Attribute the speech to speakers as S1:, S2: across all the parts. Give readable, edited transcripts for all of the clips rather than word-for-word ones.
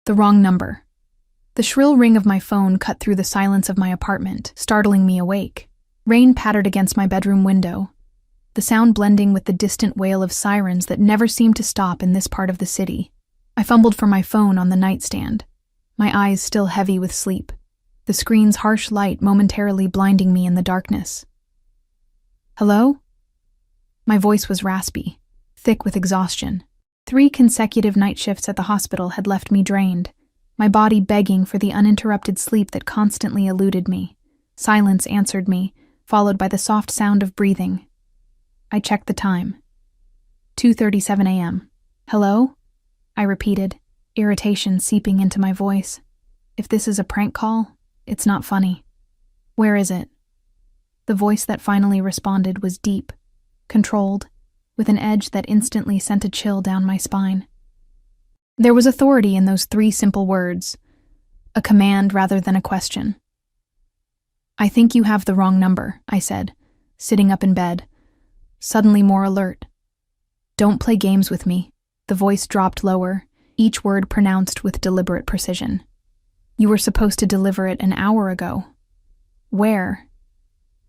S1: The wrong number. The shrill ring of my phone cut through the silence of my apartment, startling me awake. Rain pattered against my bedroom window, the sound blending with the distant wail of sirens that never seemed to stop in this part of the city. I fumbled for my phone on the nightstand, my eyes still heavy with sleep, the screen's harsh light momentarily blinding me in the darkness. Hello? My voice was raspy, thick with exhaustion. 3 consecutive night shifts at the hospital had left me drained, my body begging for the uninterrupted sleep that constantly eluded me. Silence answered me, followed by the soft sound of breathing. I checked the time. 2:37 a.m. Hello? I repeated, irritation seeping into my voice. If this is a prank call, it's not funny. Where is it? The voice that finally responded was deep, controlled, with an edge that instantly sent a chill down my spine. There was authority in those 3 simple words, a command rather than a question. I think you have the wrong number, I said, sitting up in bed, suddenly more alert. Don't play games with me. The voice dropped lower, each word pronounced with deliberate precision. You were supposed to deliver it an hour ago. Where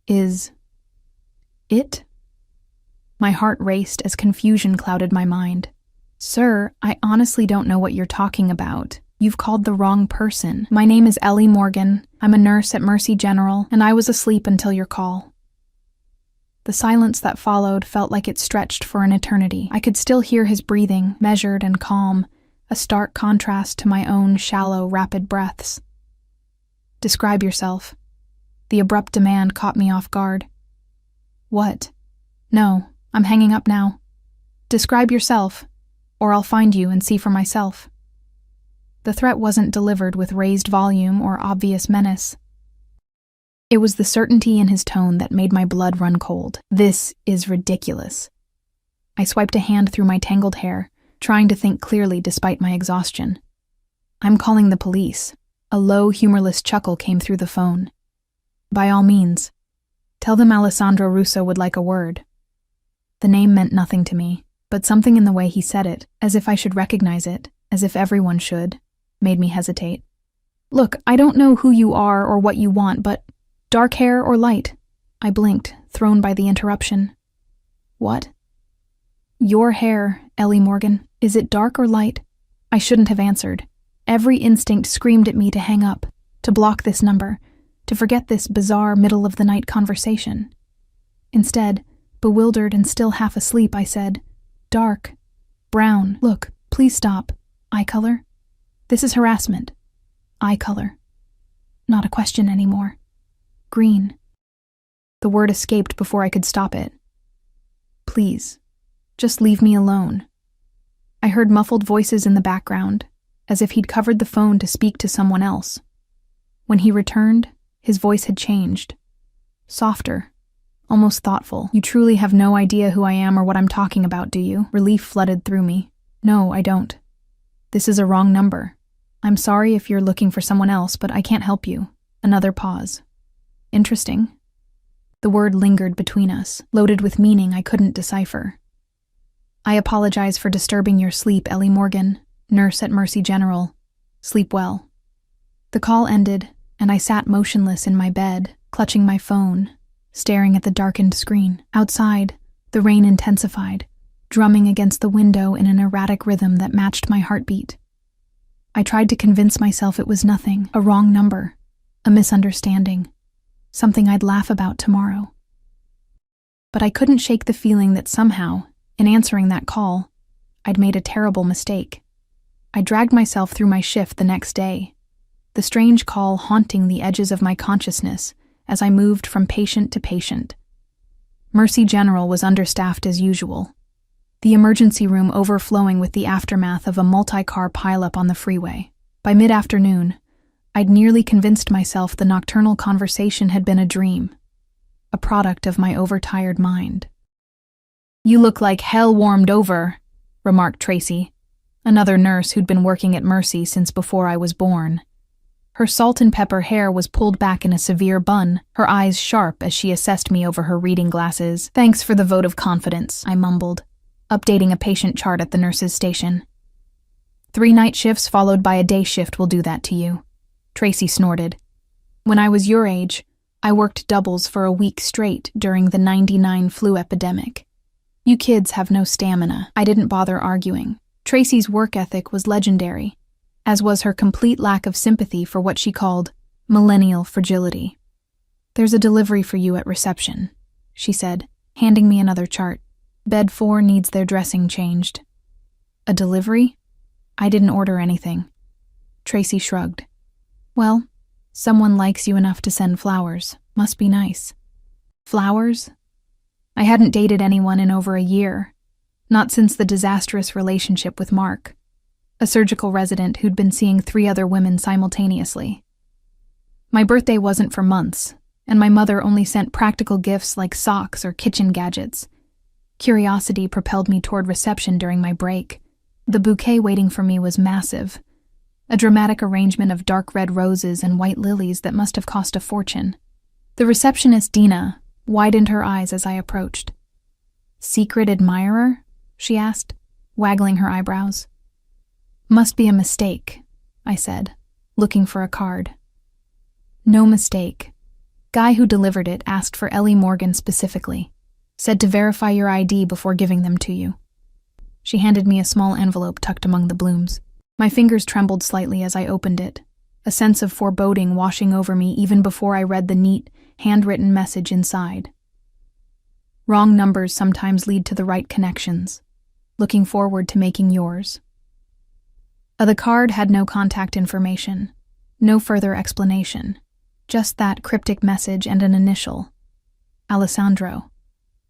S1: is it? My heart raced as confusion clouded my mind. Sir, I honestly don't know what you're talking about. You've called the wrong person. My name is Ellie Morgan. I'm a nurse at Mercy General, and I was asleep until your call. The silence that followed felt like it stretched for an eternity. I could still hear his breathing, measured and calm, a stark contrast to my own shallow, rapid breaths. Describe yourself. The abrupt demand caught me off guard. What? No, I'm hanging up now. Describe yourself, or I'll find you and see for myself. The threat wasn't delivered with raised volume or obvious menace. It was the certainty in his tone that made my blood run cold. This is ridiculous. I swiped a hand through my tangled hair, trying to think clearly despite my exhaustion. I'm calling the police. A low, humorless chuckle came through the phone. By all means. Tell them Alessandro Russo would like a word. The name meant nothing to me, but something in the way he said it, as if I should recognize it, as if everyone should, made me hesitate. Look, I don't know who you are or what you want, but dark hair or light? I blinked, thrown by the interruption. What? Your hair, Ellie Morgan. Is it dark or light? I shouldn't have answered. Every instinct screamed at me to hang up, to block this number, to forget this bizarre middle-of-the-night conversation. Instead, bewildered and still half asleep, I said, dark, brown. Look, please stop. Eye color? This is harassment. Eye color. Not a question anymore. Green. The word escaped before I could stop it. Please, just leave me alone. I heard muffled voices in the background, as if he'd covered the phone to speak to someone else. When he returned, his voice had changed. Softer, almost thoughtful. You truly have no idea who I am or what I'm talking about, do you? Relief flooded through me. No, I don't. This is a wrong number. I'm sorry if you're looking for someone else, but I can't help you. Another pause. Interesting. The word lingered between us, loaded with meaning I couldn't decipher. I apologize for disturbing your sleep, Ellie Morgan, nurse at Mercy General. Sleep well. The call ended, and I sat motionless in my bed, clutching my phone, staring at the darkened screen. Outside, the rain intensified, drumming against the window in an erratic rhythm that matched my heartbeat. I tried to convince myself it was nothing, a wrong number, a misunderstanding, something I'd laugh about tomorrow. But I couldn't shake the feeling that somehow, in answering that call, I'd made a terrible mistake. I dragged myself through my shift the next day, the strange call haunting the edges of my consciousness as I moved from patient to patient. Mercy General was understaffed as usual, the emergency room overflowing with the aftermath of a multi-car pileup on the freeway. By mid-afternoon, I'd nearly convinced myself the nocturnal conversation had been a dream, a product of my overtired mind. "You look like hell warmed over," remarked Tracy, another nurse who'd been working at Mercy since before I was born. Her salt and pepper hair was pulled back in a severe bun, her eyes sharp as she assessed me over her reading glasses. "Thanks for the vote of confidence," I mumbled, updating a patient chart at the nurse's station. 3 night shifts followed by a day shift will do that to you. Tracy snorted. When I was your age, I worked doubles for a week straight during the '99 flu epidemic. You kids have no stamina. I didn't bother arguing. Tracy's work ethic was legendary, as was her complete lack of sympathy for what she called millennial fragility. There's a delivery for you at reception, she said, handing me another chart. Bed 4 needs their dressing changed. A delivery? I didn't order anything. Tracy shrugged. Well, someone likes you enough to send flowers. Must be nice. Flowers? I hadn't dated anyone in over a year. Not since the disastrous relationship with Mark, a surgical resident who'd been seeing 3 other women simultaneously. My birthday wasn't for months, and my mother only sent practical gifts like socks or kitchen gadgets. Curiosity propelled me toward reception during my break. The bouquet waiting for me was massive, a dramatic arrangement of dark red roses and white lilies that must have cost a fortune. The receptionist, Dina, widened her eyes as I approached. Secret admirer? She asked, waggling her eyebrows. Must be a mistake, I said, looking for a card. No mistake. Guy who delivered it asked for Ellie Morgan specifically. Said to verify your ID before giving them to you. She handed me a small envelope tucked among the blooms. My fingers trembled slightly as I opened it, a sense of foreboding washing over me even before I read the neat, handwritten message inside. Wrong numbers sometimes lead to the right connections. Looking forward to making yours. The card had no contact information, no further explanation, just that cryptic message and an initial. Alessandro.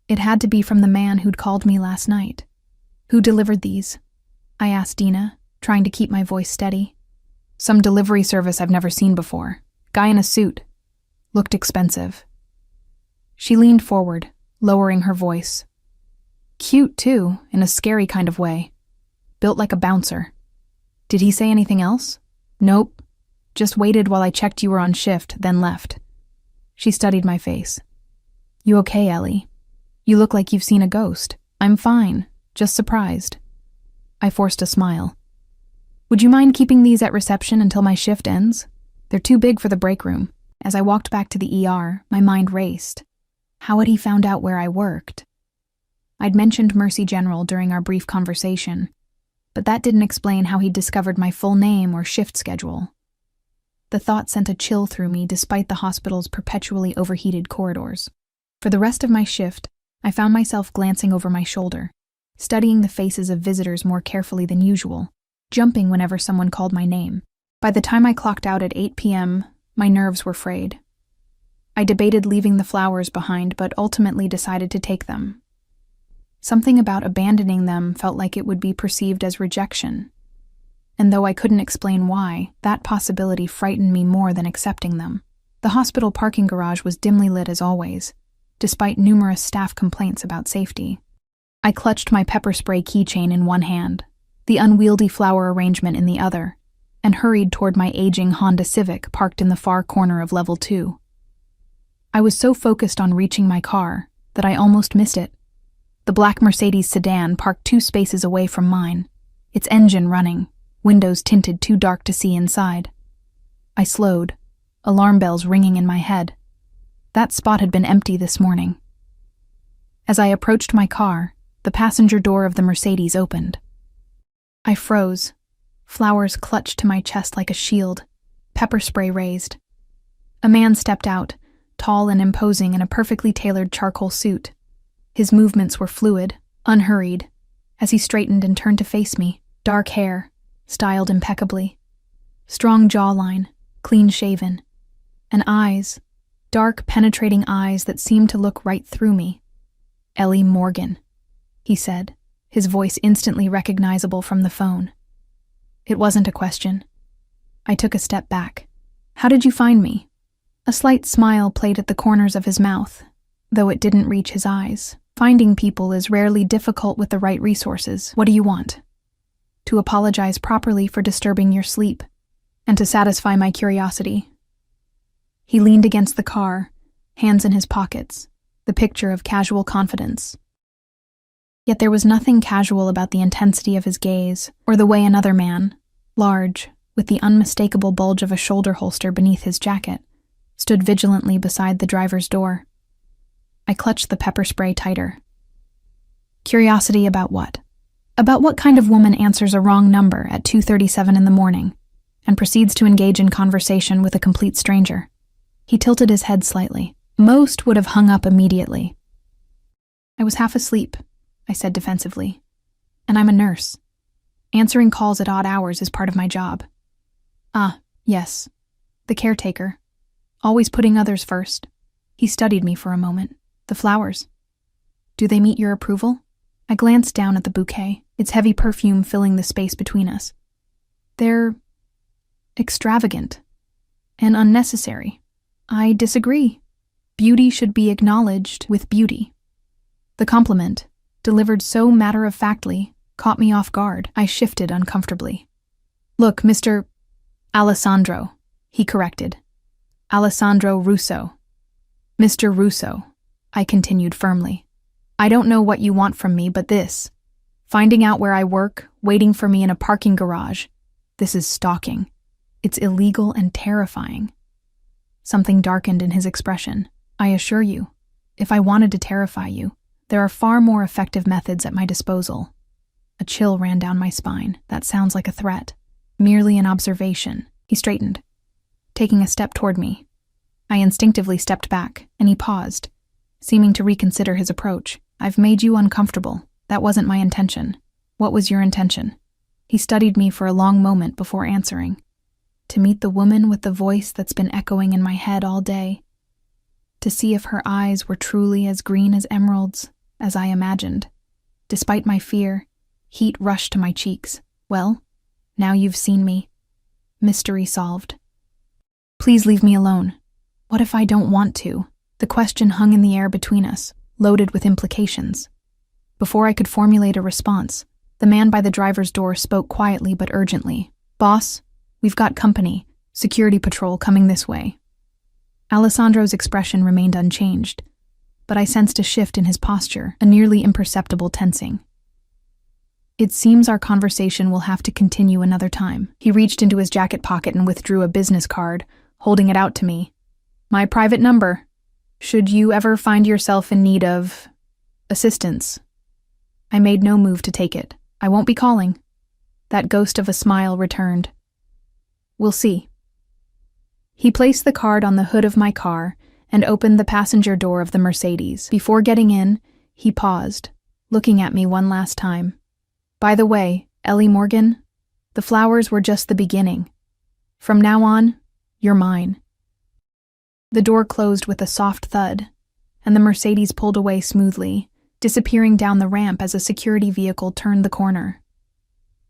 S1: It had to be from the man who'd called me last night. Who delivered these? I asked Dina, trying to keep my voice steady. Some delivery service I've never seen before. Guy in a suit. Looked expensive. She leaned forward, lowering her voice. Cute, too, in a scary kind of way. Built like a bouncer. Did he say anything else? Nope. Just waited while I checked you were on shift, then left. She studied my face. You okay, Ellie? You look like you've seen a ghost. I'm fine, just surprised. I forced a smile. Would you mind keeping these at reception until my shift ends? They're too big for the break room. As I walked back to the ER, my mind raced. How had he found out where I worked? I'd mentioned Mercy General during our brief conversation, but that didn't explain how he'd discovered my full name or shift schedule. The thought sent a chill through me despite the hospital's perpetually overheated corridors. For the rest of my shift, I found myself glancing over my shoulder, studying the faces of visitors more carefully than usual, jumping whenever someone called my name. By the time I clocked out at 8 p.m., my nerves were frayed. I debated leaving the flowers behind, but ultimately decided to take them. Something about abandoning them felt like it would be perceived as rejection. And though I couldn't explain why, that possibility frightened me more than accepting them. The hospital parking garage was dimly lit as always, despite numerous staff complaints about safety. I clutched my pepper spray keychain in one hand, the unwieldy flower arrangement in the other, and hurried toward my aging Honda Civic parked in the far corner of level 2. I was so focused on reaching my car that I almost missed it. The black Mercedes sedan parked 2 spaces away from mine, its engine running, windows tinted too dark to see inside. I slowed, alarm bells ringing in my head. That spot had been empty this morning. As I approached my car, the passenger door of the Mercedes opened. I froze. Flowers clutched to my chest like a shield, pepper spray raised. A man stepped out, tall and imposing in a perfectly tailored charcoal suit. His movements were fluid, unhurried, as he straightened and turned to face me. Dark hair, styled impeccably. Strong jawline, clean-shaven. And eyes, dark, penetrating eyes that seemed to look right through me. Ellie Morgan, he said, his voice instantly recognizable from the phone. It wasn't a question. I took a step back. How did you find me? A slight smile played at the corners of his mouth, though it didn't reach his eyes. Finding people is rarely difficult with the right resources. What do you want? To apologize properly for disturbing your sleep, and to satisfy my curiosity. He leaned against the car, hands in his pockets, the picture of casual confidence. Yet there was nothing casual about the intensity of his gaze, or the way another man, large, with the unmistakable bulge of a shoulder holster beneath his jacket, stood vigilantly beside the driver's door. I clutched the pepper spray tighter. Curiosity about what? About what kind of woman answers a wrong number at 2:37 in the morning and proceeds to engage in conversation with a complete stranger. He tilted his head slightly. Most would have hung up immediately. I was half asleep, I said defensively, and I'm a nurse. Answering calls at odd hours is part of my job. Ah, yes, the caretaker, always putting others first. He studied me for a moment. The flowers. Do they meet your approval? I glanced down at the bouquet, its heavy perfume filling the space between us. They're extravagant and unnecessary. I disagree. Beauty should be acknowledged with beauty. The compliment, delivered so matter-of-factly, caught me off guard. I shifted uncomfortably. Look, Mr. Alessandro, he corrected. Alessandro Russo. Mr. Russo, I continued firmly. I don't know what you want from me, but this. Finding out where I work, waiting for me in a parking garage. This is stalking. It's illegal and terrifying. Something darkened in his expression. I assure you, if I wanted to terrify you, there are far more effective methods at my disposal. A chill ran down my spine. That sounds like a threat. Merely an observation. He straightened, taking a step toward me. I instinctively stepped back, and he paused, seeming to reconsider his approach. I've made you uncomfortable. That wasn't my intention. What was your intention? He studied me for a long moment before answering. To meet the woman with the voice that's been echoing in my head all day. To see if her eyes were truly as green as emeralds, as I imagined. Despite my fear, heat rushed to my cheeks. Well, now you've seen me. Mystery solved. Please leave me alone. What if I don't want to? The question hung in the air between us, loaded with implications. Before I could formulate a response, the man by the driver's door spoke quietly but urgently. Boss, we've got company. Security patrol coming this way. Alessandro's expression remained unchanged, but I sensed a shift in his posture, a nearly imperceptible tensing. It seems our conversation will have to continue another time. He reached into his jacket pocket and withdrew a business card, holding it out to me. My private number. Should you ever find yourself in need of assistance? I made no move to take it. I won't be calling. That ghost of a smile returned. We'll see. He placed the card on the hood of my car and opened the passenger door of the Mercedes. Before getting in, he paused, looking at me one last time. By the way, Ellie Morgan, the flowers were just the beginning. From now on, you're mine. The door closed with a soft thud, and the Mercedes pulled away smoothly, disappearing down the ramp as a security vehicle turned the corner.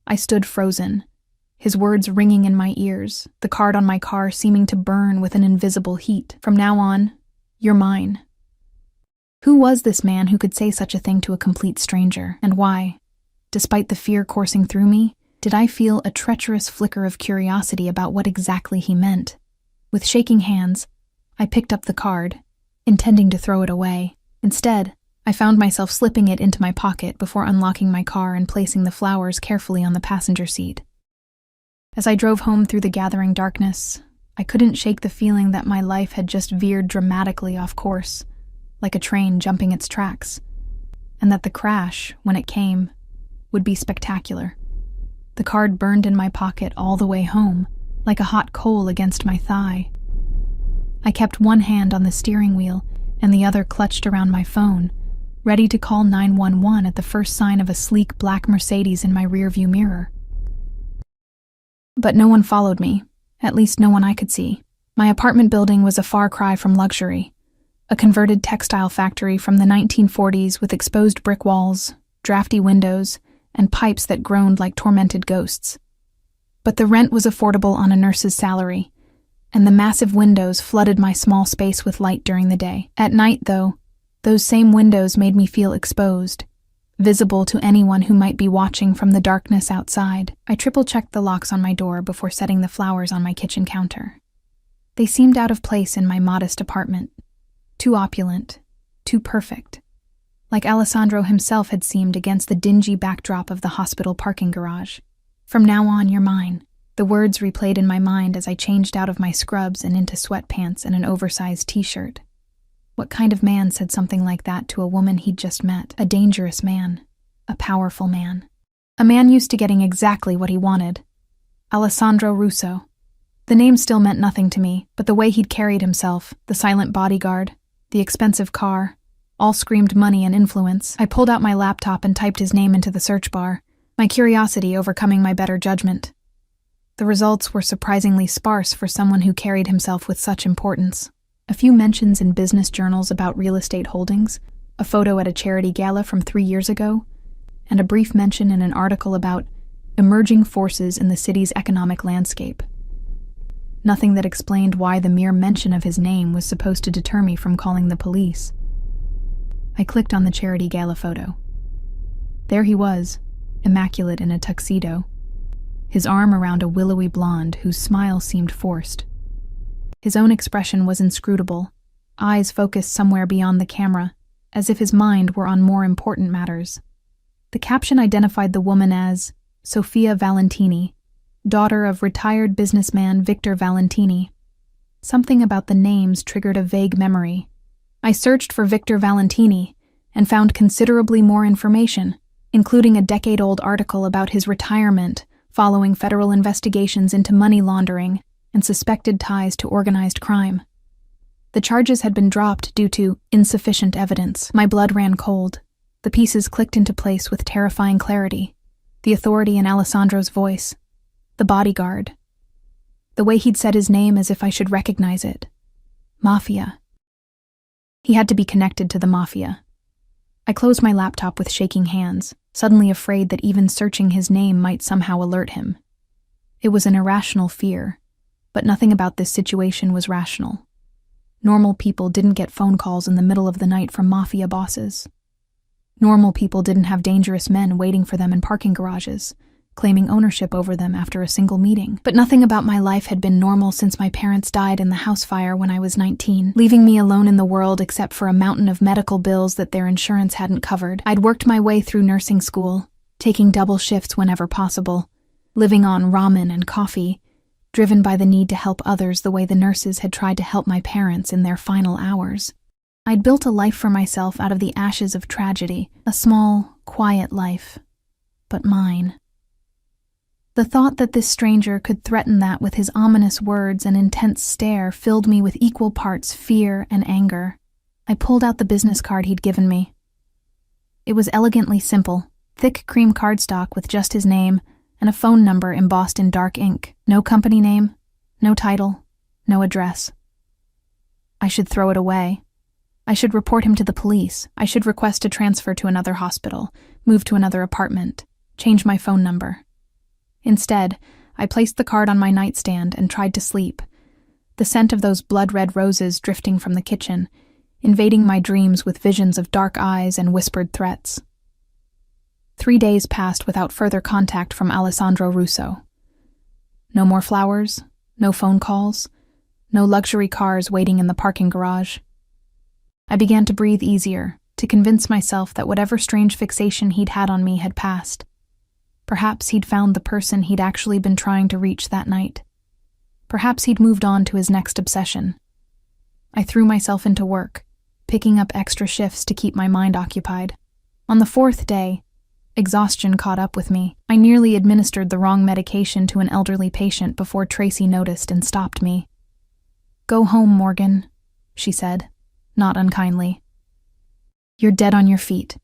S1: I stood frozen, his words ringing in my ears, the card on my car seeming to burn with an invisible heat. From now on, you're mine. Who was this man who could say such a thing to a complete stranger, and why, despite the fear coursing through me, did I feel a treacherous flicker of curiosity about what exactly he meant? With shaking hands, I picked up the card, intending to throw it away. Instead, I found myself slipping it into my pocket before unlocking my car and placing the flowers carefully on the passenger seat. As I drove home through the gathering darkness, I couldn't shake the feeling that my life had just veered dramatically off course, like a train jumping its tracks, and that the crash, when it came, would be spectacular. The card burned in my pocket all the way home, like a hot coal against my thigh. I kept one hand on the steering wheel and the other clutched around my phone, ready to call 911 at the first sign of a sleek black Mercedes in my rearview mirror. But no one followed me, at least no one I could see. My apartment building was a far cry from luxury, a converted textile factory from the 1940s with exposed brick walls, drafty windows, and pipes that groaned like tormented ghosts. But the rent was affordable on a nurse's salary, and the massive windows flooded my small space with light during the day. At night, though, those same windows made me feel exposed, visible to anyone who might be watching from the darkness outside. I triple-checked the locks on my door before setting the flowers on my kitchen counter. They seemed out of place in my modest apartment, too opulent, too perfect. like Alessandro himself had seemed against the dingy backdrop of the hospital parking garage. "From now on, you're mine." The words replayed in my mind as I changed out of my scrubs and into sweatpants and an oversized t-shirt. What kind of man said something like that to a woman he'd just met? A dangerous man. A powerful man. A man used to getting exactly what he wanted. Alessandro Russo. The name still meant nothing to me, but the way he'd carried himself, the silent bodyguard, the expensive car, all screamed money and influence. I pulled out my laptop and typed his name into the search bar, my curiosity overcoming my better judgment. The results were surprisingly sparse for someone who carried himself with such importance. A few mentions in business journals about real estate holdings, a photo at a charity gala from 3 years ago, and a brief mention in an article about emerging forces in the city's economic landscape. Nothing that explained why the mere mention of his name was supposed to deter me from calling the police. I clicked on the charity gala photo. There he was, immaculate in a tuxedo, his arm around a willowy blonde whose smile seemed forced. His own expression was inscrutable, eyes focused somewhere beyond the camera, as if his mind were on more important matters. The caption identified the woman as Sofia Valentini, daughter of retired businessman Victor Valentini. Something about the names triggered a vague memory. I searched for Victor Valentini and found considerably more information, including a decade-old article about his retirement following federal investigations into money laundering and suspected ties to organized crime. The charges had been dropped due to insufficient evidence. My blood ran cold. The pieces clicked into place with terrifying clarity. The authority in Alessandro's voice. The bodyguard. The way he'd said his name as if I should recognize it. Mafia. He had to be connected to the Mafia. I closed my laptop with shaking hands, suddenly afraid that even searching his name might somehow alert him. It was an irrational fear, but nothing about this situation was rational. Normal people didn't get phone calls in the middle of the night from Mafia bosses. Normal people didn't have dangerous men waiting for them in parking garages, claiming ownership over them after a single meeting. But nothing about my life had been normal since my parents died in the house fire when I was 19, leaving me alone in the world except for a mountain of medical bills that their insurance hadn't covered. I'd worked my way through nursing school, taking double shifts whenever possible, living on ramen and coffee, driven by the need to help others the way the nurses had tried to help my parents in their final hours. I'd built a life for myself out of the ashes of tragedy, a small, quiet life, but mine. The thought that this stranger could threaten that with his ominous words and intense stare filled me with equal parts fear and anger. I pulled out the business card he'd given me. It was elegantly simple, thick cream cardstock with just his name and a phone number embossed in dark ink. No company name, no title, no address. I should throw it away. I should report him to the police. I should request a transfer to another hospital, move to another apartment, change my phone number. Instead, I placed the card on my nightstand and tried to sleep, the scent of those blood-red roses drifting from the kitchen, invading my dreams with visions of dark eyes and whispered threats. 3 days passed without further contact from Alessandro Russo. No more flowers, no phone calls, no luxury cars waiting in the parking garage. I began to breathe easier, to convince myself that whatever strange fixation he'd had on me had passed. Perhaps he'd found the person he'd actually been trying to reach that night. Perhaps he'd moved on to his next obsession. I threw myself into work, picking up extra shifts to keep my mind occupied. On the 4th day, exhaustion caught up with me. I nearly administered the wrong medication to an elderly patient before Tracy noticed and stopped me. "Go home, Morgan," she said, not unkindly. "You're dead on your feet.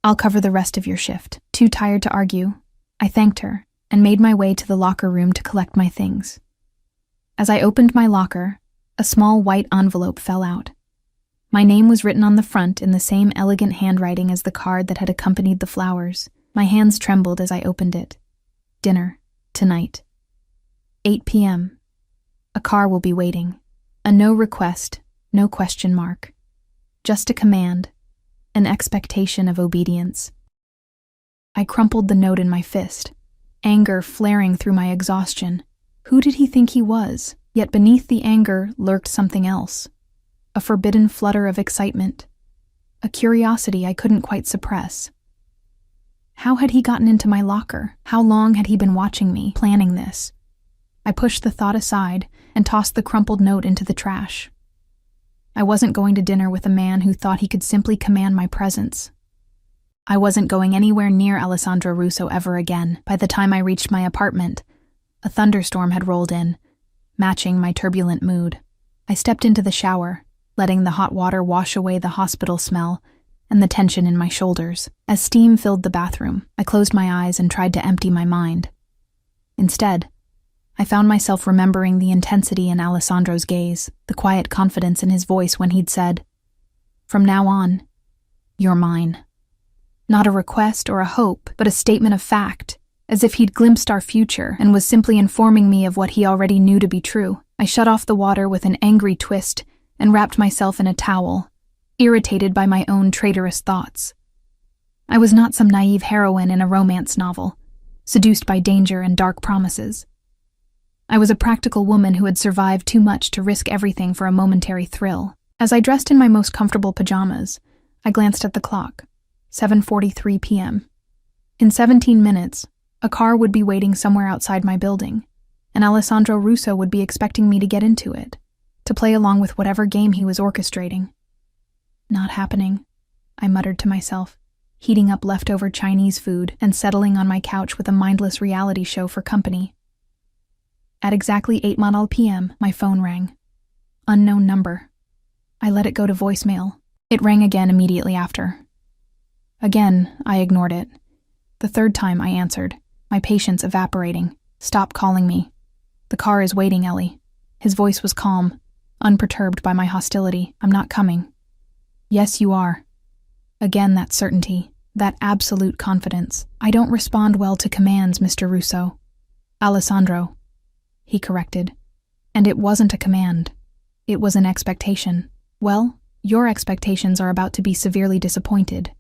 S1: I'll cover the rest of your shift." Too tired to argue, I thanked her and made my way to the locker room to collect my things. As I opened my locker, a small white envelope fell out. My name was written on the front in the same elegant handwriting as the card that had accompanied the flowers. My hands trembled as I opened it. Dinner, tonight. 8 p.m. A car will be waiting. A no request, no question mark. Just a command, an expectation of obedience. I crumpled the note in my fist, anger flaring through my exhaustion. Who did he think he was? Yet beneath the anger lurked something else. A forbidden flutter of excitement. a curiosity I couldn't quite suppress. How had he gotten into my locker? How long had he been watching me, planning this? I pushed the thought aside and tossed the crumpled note into the trash. I wasn't going to dinner with a man who thought he could simply command my presence. I wasn't going anywhere near Alessandro Russo ever again. By the time I reached my apartment, a thunderstorm had rolled in, matching my turbulent mood. I stepped into the shower, letting the hot water wash away the hospital smell and the tension in my shoulders. As steam filled the bathroom, I closed my eyes and tried to empty my mind. Instead, I found myself remembering the intensity in Alessandro's gaze, the quiet confidence in his voice when he'd said, "From now on, you're mine." Not a request or a hope, but a statement of fact, as if he'd glimpsed our future and was simply informing me of what he already knew to be true. I shut off the water with an angry twist and wrapped myself in a towel, irritated by my own traitorous thoughts. I was not some naive heroine in a romance novel, seduced by danger and dark promises. I was a practical woman who had survived too much to risk everything for a momentary thrill. As I dressed in my most comfortable pajamas, I glanced at the clock. 7:43 p.m. In 17 minutes, a car would be waiting somewhere outside my building, and Alessandro Russo would be expecting me to get into it, to play along with whatever game he was orchestrating. Not happening, I muttered to myself, heating up leftover Chinese food and settling on my couch with a mindless reality show for company. At exactly 8:00 p.m., my phone rang. Unknown number. I let it go to voicemail. It rang again immediately after. Again, I ignored it. The third time I answered, my patience evaporating. "Stop calling me. The car is waiting, Ellie." His voice was calm, unperturbed by my hostility. "I'm not coming." "Yes, you are." Again that certainty, that absolute confidence. "I don't respond well to commands, Mr. Russo." "Alessandro," he corrected. And it wasn't a command. It was an expectation. "Well, your expectations are about to be severely disappointed."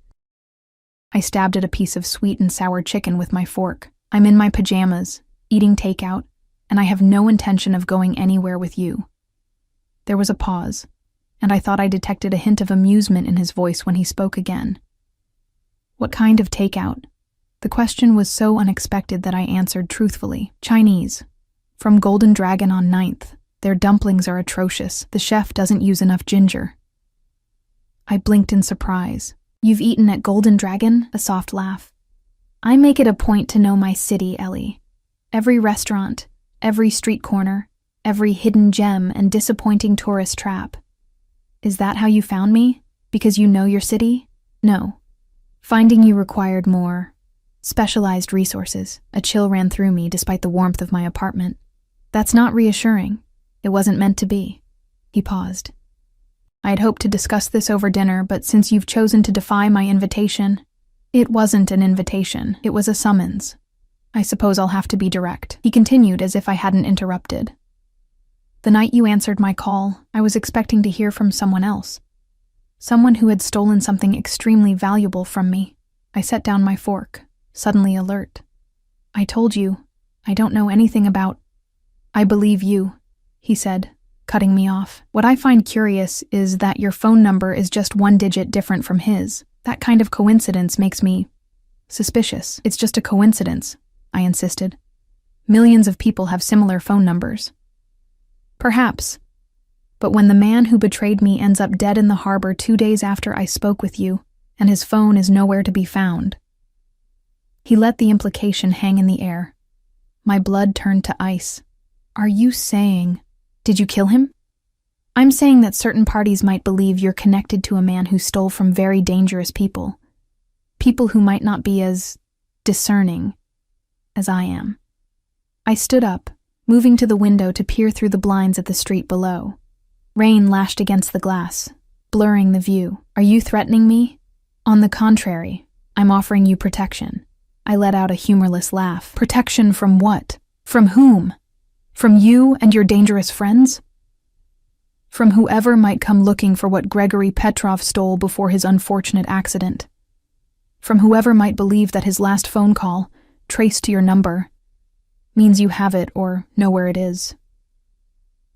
S1: I stabbed at a piece of sweet and sour chicken with my fork. "I'm in my pajamas, eating takeout, and I have no intention of going anywhere with you." There was a pause, and I thought I detected a hint of amusement in his voice when he spoke again. "What kind of takeout?" The question was so unexpected that I answered truthfully. "Chinese. From Golden Dragon on 9th. Their dumplings are atrocious. The chef doesn't use enough ginger." I blinked in surprise. "You've eaten at Golden Dragon?" A soft laugh. "I make it a point to know my city, Ellie. Every restaurant, every street corner, every hidden gem and disappointing tourist trap." "Is that how you found me? Because you know your city?" "No. Finding you required more specialized resources." A chill ran through me despite the warmth of my apartment. "That's not reassuring. It wasn't meant to be." He paused. "I had hoped to discuss this over dinner, but since you've chosen to defy my invitation..." "It wasn't an invitation. It was a summons. I suppose I'll have to be direct." He continued as if I hadn't interrupted. "The night you answered my call, I was expecting to hear from someone else. Someone who had stolen something extremely valuable from me." I set down my fork, suddenly alert. "I told you, I don't know anything about..." "I believe you," he said, cutting me off. "What I find curious is that your phone number is just one digit different from his. That kind of coincidence makes me suspicious." "It's just a coincidence," I insisted. "Millions of people have similar phone numbers." "Perhaps. But when the man who betrayed me ends up dead in the harbor 2 days after I spoke with you, and his phone is nowhere to be found..." He let the implication hang in the air. My blood turned to ice. "Are you saying..." "Did you kill him?" "I'm saying that certain parties might believe you're connected to a man who stole from very dangerous people. People who might not be as discerning as I am." I stood up, moving to the window to peer through the blinds at the street below. Rain lashed against the glass, blurring the view. "Are you threatening me?" "On the contrary, I'm offering you protection." I let out a humorless laugh. "Protection from what? From whom? From you and your dangerous friends?" "From whoever might come looking for what Gregory Petrov stole before his unfortunate accident. From whoever might believe that his last phone call, traced to your number, means you have it or know where it is."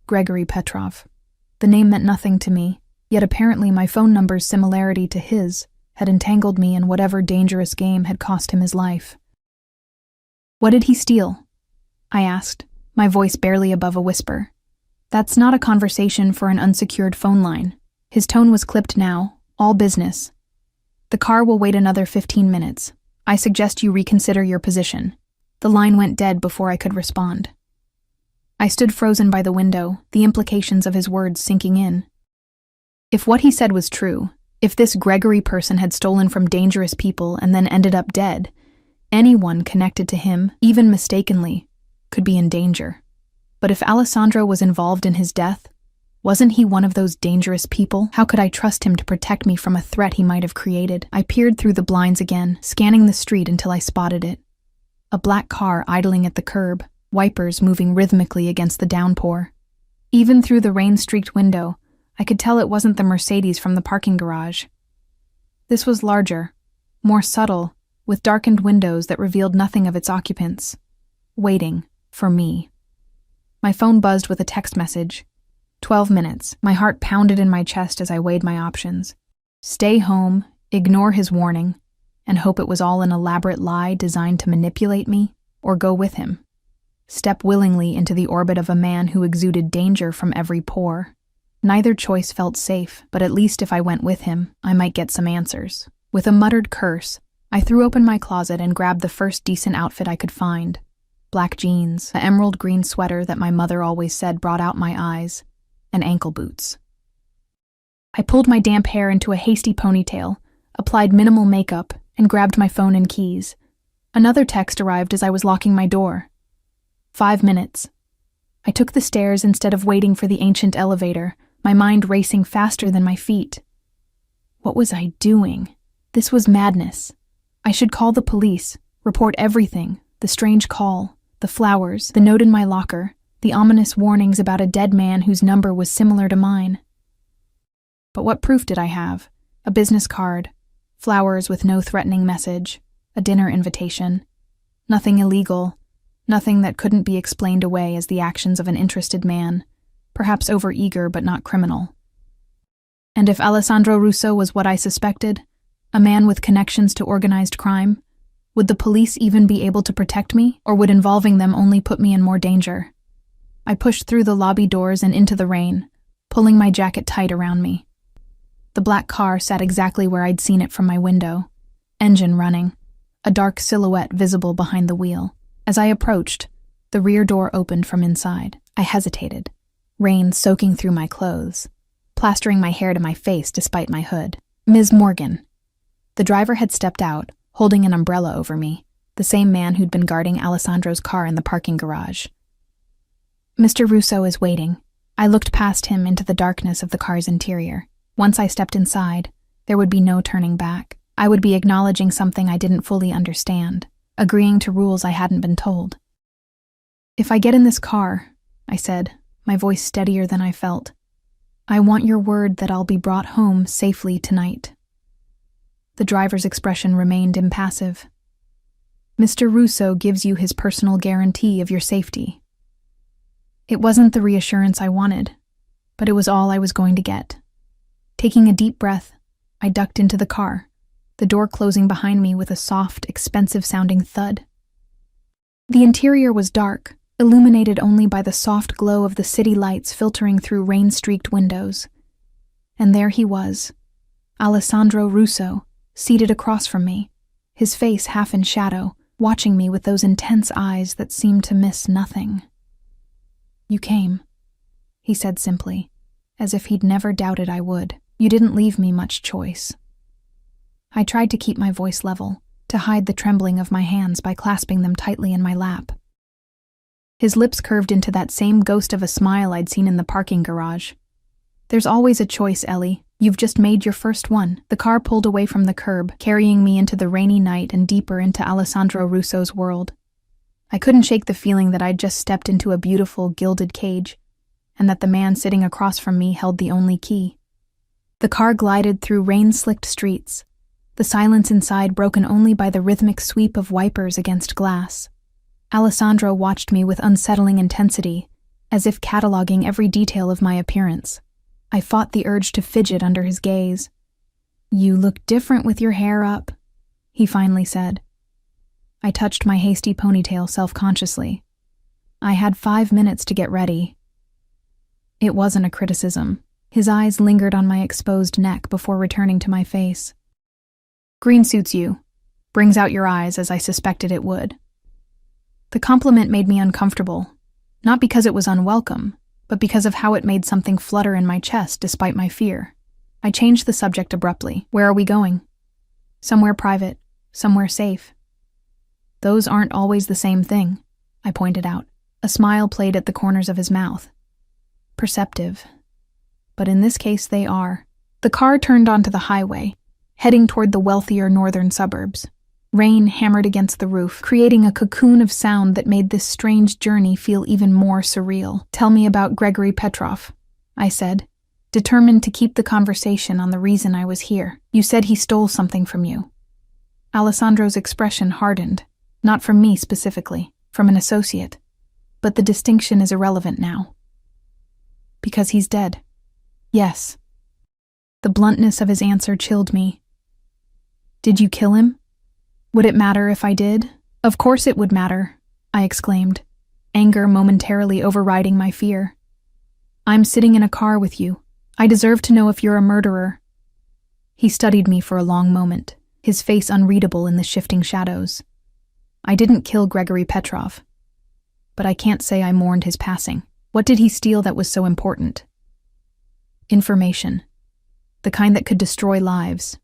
S1: Gregory Petrov. The name meant nothing to me, Yet apparently my phone number's similarity to his had entangled me in whatever dangerous game had cost him his life. "What did he steal?" I asked, my voice barely above a whisper. That's not a conversation for an unsecured phone line. His tone was clipped now, all business. "The car will wait another 15 minutes. I suggest you reconsider your position." The line went dead before I could respond. I stood frozen by the window, the implications of his words sinking in. If what he said was true, if this Gregory person had stolen from dangerous people and then ended up dead, anyone connected to him, even mistakenly, could be in danger. But if Alessandro was involved in his death, wasn't he one of those dangerous people? How could I trust him to protect me from a threat he might have created? I peered through the blinds again, scanning the street until I spotted it. A black car idling at the curb, wipers moving rhythmically against the downpour. Even through the rain-streaked window, I could tell it wasn't the Mercedes from the parking garage. This was larger, more subtle, with darkened windows that revealed nothing of its occupants. Waiting for me. My phone buzzed with a text message. 12 minutes. My heart pounded in my chest as I weighed my options. Stay home, ignore his warning, and hope it was all an elaborate lie designed to manipulate me, or go with him. Step willingly into the orbit of a man who exuded danger from every pore. Neither choice felt safe, but at least if I went with him, I might get some answers. With a muttered curse, I threw open my closet and grabbed the first decent outfit I could find. Black jeans, an emerald green sweater that my mother always said brought out my eyes, and ankle boots. I pulled my damp hair into a hasty ponytail, applied minimal makeup, and grabbed my phone and keys. Another text arrived as I was locking my door. 5 minutes. I took the stairs instead of waiting for the ancient elevator, my mind racing faster than my feet. What was I doing? This was madness. I should call the police, report everything, the strange call, the flowers, the note in my locker, the ominous warnings about a dead man whose number was similar to mine. But what proof did I have? A business card, flowers with no threatening message, a dinner invitation. Nothing illegal, nothing that couldn't be explained away as the actions of an interested man, perhaps overeager but not criminal. And if Alessandro Russo was what I suspected, a man with connections to organized crime, would the police even be able to protect me, or would involving them only put me in more danger? I pushed through the lobby doors and into the rain, pulling my jacket tight around me. The black car sat exactly where I'd seen it from my window, engine running, a dark silhouette visible behind the wheel. As I approached, the rear door opened from inside. I hesitated, rain soaking through my clothes, plastering my hair to my face despite my hood. "Ms. Morgan." The driver had stepped out, holding an umbrella over me, the same man who'd been guarding Alessandro's car in the parking garage. "Mr. Russo is waiting." I looked past him into the darkness of the car's interior. Once I stepped inside, there would be no turning back. I would be acknowledging something I didn't fully understand, agreeing to rules I hadn't been told. "If I get in this car," I said, my voice steadier than I felt, "I want your word that I'll be brought home safely tonight." The driver's expression remained impassive. "Mr. Russo gives you his personal guarantee of your safety." It wasn't the reassurance I wanted, but it was all I was going to get. Taking a deep breath, I ducked into the car, the door closing behind me with a soft, expensive-sounding thud. The interior was dark, illuminated only by the soft glow of the city lights filtering through rain-streaked windows. And there he was, Alessandro Russo, seated across from me, his face half in shadow, watching me with those intense eyes that seemed to miss nothing. "You came," he said simply, as if he'd never doubted I would. "You didn't leave me much choice." I tried to keep my voice level, to hide the trembling of my hands by clasping them tightly in my lap. His lips curved into that same ghost of a smile I'd seen in the parking garage. "There's always a choice, Ellie. You've just made your first one." The car pulled away from the curb, carrying me into the rainy night and deeper into Alessandro Russo's world. I couldn't shake the feeling that I'd just stepped into a beautiful, gilded cage, and that the man sitting across from me held the only key. The car glided through rain-slicked streets, the silence inside broken only by the rhythmic sweep of wipers against glass. Alessandro watched me with unsettling intensity, as if cataloging every detail of my appearance. I fought the urge to fidget under his gaze. "You look different with your hair up," he finally said. I touched my hasty ponytail self-consciously. I had 5 minutes to get ready. It wasn't a criticism. His eyes lingered on my exposed neck before returning to my face. "Green suits you. Brings out your eyes, as I suspected it would." The compliment made me uncomfortable, not because it was unwelcome, but because of how it made something flutter in my chest despite my fear. I changed the subject abruptly. "Where are we going?" "Somewhere private, somewhere safe." "Those aren't always the same thing," I pointed out. A smile played at the corners of his mouth. "Perceptive. But in this case they are." The car turned onto the highway, heading toward the wealthier northern suburbs. Rain hammered against the roof, creating a cocoon of sound that made this strange journey feel even more surreal. "Tell me about Gregory Petrov," I said, determined to keep the conversation on the reason I was here. "You said he stole something from you." Alessandro's expression hardened, not from me specifically, from an associate. But the distinction is irrelevant now. "Because he's dead." "Yes." The bluntness of his answer chilled me. "Did you kill him?" "Would it matter if I did?" "Of course it would matter," I exclaimed, anger momentarily overriding my fear. "I'm sitting in a car with you. I deserve to know if you're a murderer." He studied me for a long moment, his face unreadable in the shifting shadows. "I didn't kill Gregory Petrov. But I can't say I mourned his passing. What did he steal that was so important?" "Information. The kind that could destroy lives."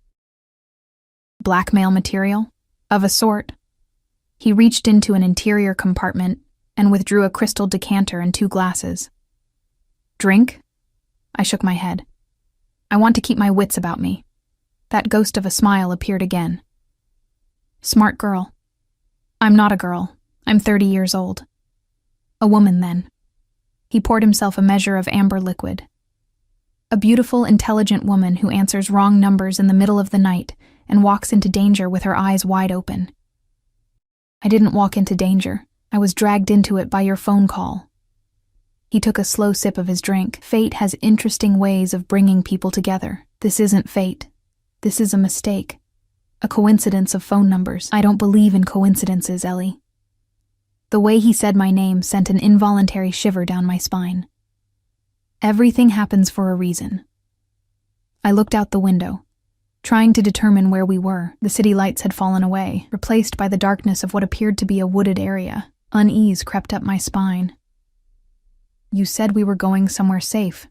S1: "Blackmail material?" "Of a sort." He reached into an interior compartment and withdrew a crystal decanter and 2 glasses. "Drink?" I shook my head. "I want to keep my wits about me." That ghost of a smile appeared again. "Smart girl." "I'm not a girl. I'm 30 years old." "A woman, then." He poured himself a measure of amber liquid. "A beautiful, intelligent woman who answers wrong numbers in the middle of the night and walks into danger with her eyes wide open." "I didn't walk into danger. I was dragged into it by your phone call." He took a slow sip of his drink. "Fate has interesting ways of bringing people together. This isn't fate. This is a mistake. A coincidence of phone numbers. I don't believe in coincidences, Ellie." The way he said my name sent an involuntary shiver down my spine. Everything happens for a reason. I looked out the window, trying to determine where we were. The city lights had fallen away, replaced by the darkness of what appeared to be a wooded area. Unease crept up my spine. "You said we were going somewhere safe."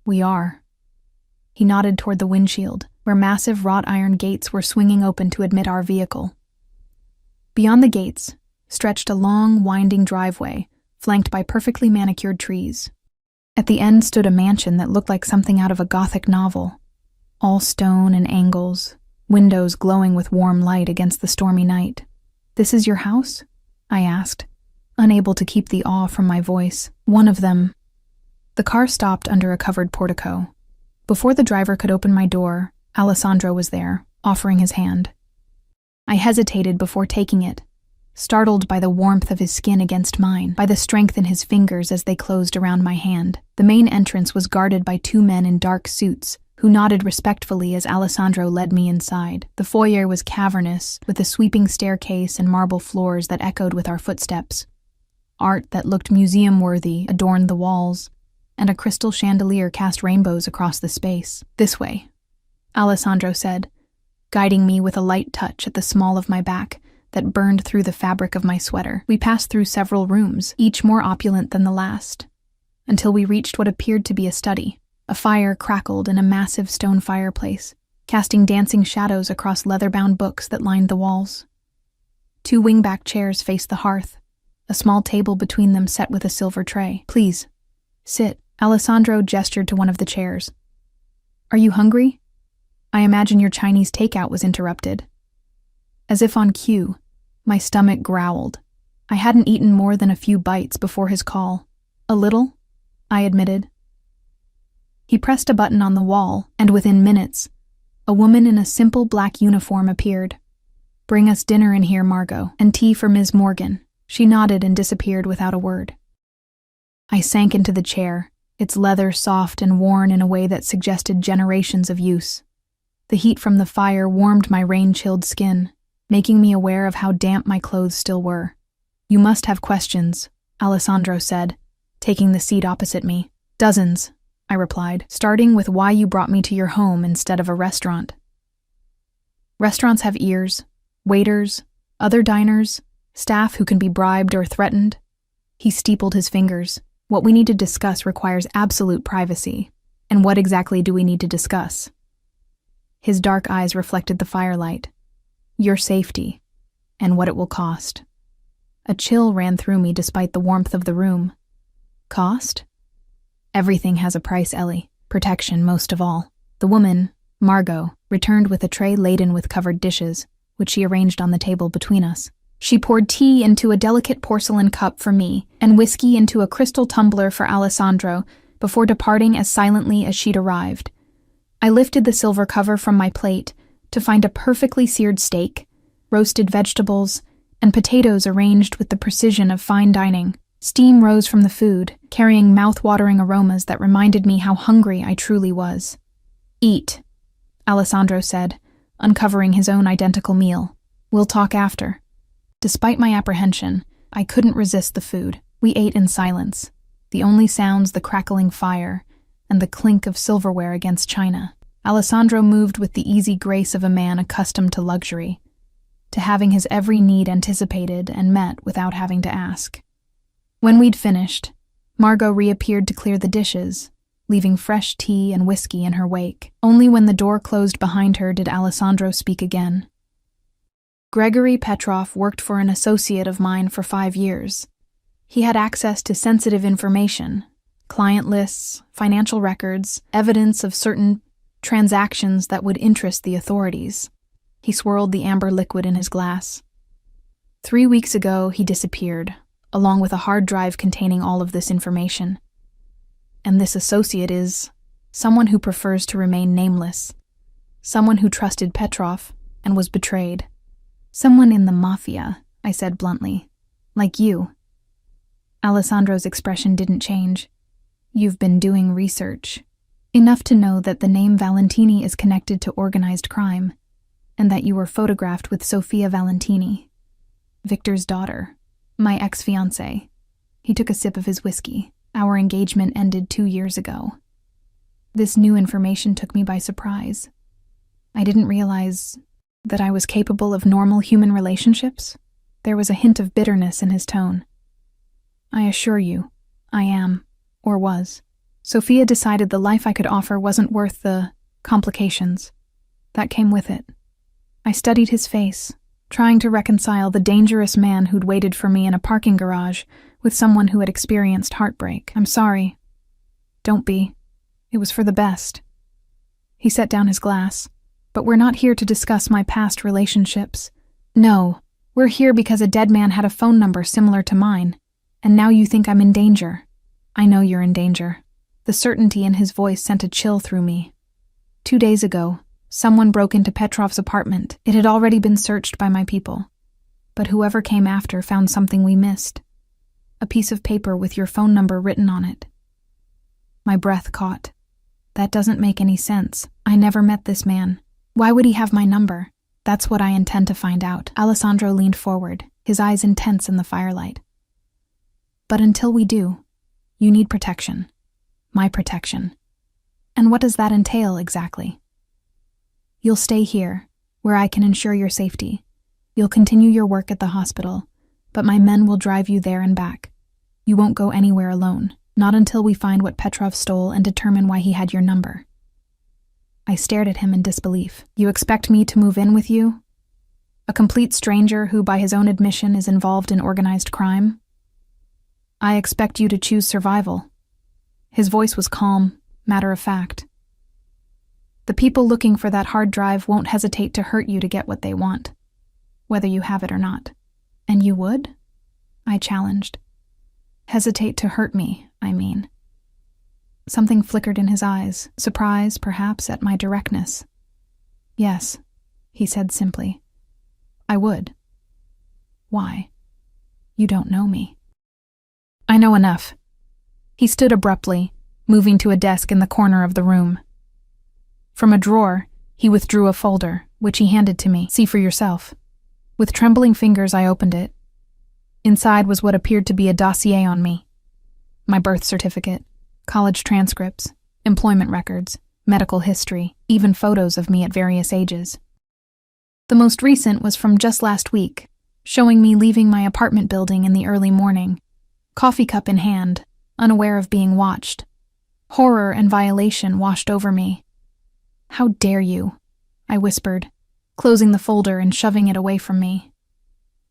S1: "We are." He nodded toward the windshield, where massive wrought iron gates were swinging open to admit our vehicle. Beyond the gates stretched a long, winding driveway, flanked by perfectly manicured trees. At the end stood a mansion that looked like something out of a Gothic novel. All stone and angles, windows glowing with warm light against the stormy night. "This is your house?" I asked, unable to keep the awe from my voice. "One of them." The car stopped under a covered portico. Before the driver could open my door, Alessandro was there, offering his hand. I hesitated before taking it, startled by the warmth of his skin against mine, by the strength in his fingers as they closed around my hand. The main entrance was guarded by 2 men in dark suits, who nodded respectfully as Alessandro led me inside. The foyer was cavernous, with a sweeping staircase and marble floors that echoed with our footsteps. Art that looked museum-worthy adorned the walls, and a crystal chandelier cast rainbows across the space. "This way," Alessandro said, guiding me with a light touch at the small of my back that burned through the fabric of my sweater. We passed through several rooms, each more opulent than the last, until we reached what appeared to be a study. A fire crackled in a massive stone fireplace, casting dancing shadows across leather-bound books that lined the walls. 2 wingback chairs faced the hearth, a small table between them set with a silver tray. "Please, sit." Alessandro gestured to one of the chairs. "Are you hungry? I imagine your Chinese takeout was interrupted." As if on cue, my stomach growled. I hadn't eaten more than a few bites before his call. "A little," I admitted. He pressed a button on the wall, and within minutes, a woman in a simple black uniform appeared. "Bring us dinner in here, Margot, and tea for Ms. Morgan." She nodded and disappeared without a word. I sank into the chair, its leather soft and worn in a way that suggested generations of use. The heat from the fire warmed my rain-chilled skin, making me aware of how damp my clothes still were. "You must have questions," Alessandro said, taking the seat opposite me. "Dozens," I replied, starting with why you brought me to your home instead of a restaurant. Restaurants have ears, waiters, other diners, staff who can be bribed or threatened. He steepled his fingers. "What we need to discuss requires absolute privacy. And what exactly do we need to discuss?" His dark eyes reflected the firelight. "Your safety, and what it will cost." A chill ran through me despite the warmth of the room. Cost? Everything has a price, Ellie. Protection most of all. The woman, Margot, returned with a tray laden with covered dishes, which she arranged on the table between us. She poured tea into a delicate porcelain cup for me and whiskey into a crystal tumbler for Alessandro before departing as silently as she'd arrived. I lifted the silver cover from my plate to find a perfectly seared steak, roasted vegetables, and potatoes arranged with the precision of fine dining. Steam rose from the food, carrying mouth-watering aromas that reminded me how hungry I truly was. "Eat," Alessandro said, uncovering his own identical meal. "We'll talk after." Despite my apprehension, I couldn't resist the food. We ate in silence, the only sounds the crackling fire and the clink of silverware against china. Alessandro moved with the easy grace of a man accustomed to luxury, to having his every need anticipated and met without having to ask. When we'd finished, Margot reappeared to clear the dishes, leaving fresh tea and whiskey in her wake. Only when the door closed behind her did Alessandro speak again. "Gregory Petrov worked for an associate of mine for 5 years. He had access to sensitive information, client lists, financial records, evidence of certain transactions that would interest the authorities." He swirled the amber liquid in his glass. 3 weeks ago, he disappeared, along with a hard drive containing all of this information. And this associate is someone who prefers to remain nameless, someone who trusted Petrov and was betrayed. "Someone in the Mafia," I said bluntly. "Like you." Alessandro's expression didn't change. "You've been doing research. Enough to know that the name Valentini is connected to organized crime, and that you were photographed with Sofia Valentini, Victor's daughter, my ex-fiancé." He took a sip of his whiskey. "Our engagement ended 2 years ago." This new information took me by surprise. I didn't realize that I was capable of normal human relationships. There was a hint of bitterness in his tone. "I assure you, I am, or was. Sofia decided the life I could offer wasn't worth the complications that came with it." I studied his face, trying to reconcile the dangerous man who'd waited for me in a parking garage with someone who had experienced heartbreak. "I'm sorry." "Don't be. It was for the best." He set down his glass. "But we're not here to discuss my past relationships. No, we're here because a dead man had a phone number similar to mine, and now you think I'm in danger." "I know you're in danger." The certainty in his voice sent a chill through me. 2 days ago, someone broke into Petrov's apartment. It had already been searched by my people. But whoever came after found something we missed. A piece of paper with your phone number written on it. My breath caught. That doesn't make any sense. I never met this man. Why would he have my number? That's what I intend to find out. Alessandro leaned forward, his eyes intense in the firelight. But until we do, you need protection. My protection. And what does that entail exactly? You'll stay here, where I can ensure your safety. You'll continue your work at the hospital, but my men will drive you there and back. You won't go anywhere alone, not until we find what Petrov stole and determine why he had your number. I stared at him in disbelief. You expect me to move in with you? A complete stranger who, by his own admission, is involved in organized crime? I expect you to choose survival. His voice was calm, matter of fact. The people looking for that hard drive won't hesitate to hurt you to get what they want, whether you have it or not. And you would? I challenged. Hesitate to hurt me, I mean. Something flickered in his eyes, surprise, perhaps, at my directness. Yes, he said simply. I would. Why? You don't know me. I know enough. He stood abruptly, moving to a desk in the corner of the room. From a drawer, he withdrew a folder, which he handed to me. "See for yourself." With trembling fingers, I opened it. Inside was what appeared to be a dossier on me. My birth certificate, college transcripts, employment records, medical history, even photos of me at various ages. The most recent was from just last week, showing me leaving my apartment building in the early morning, coffee cup in hand, unaware of being watched. Horror and violation washed over me. "How dare you?" I whispered, closing the folder and shoving it away from me.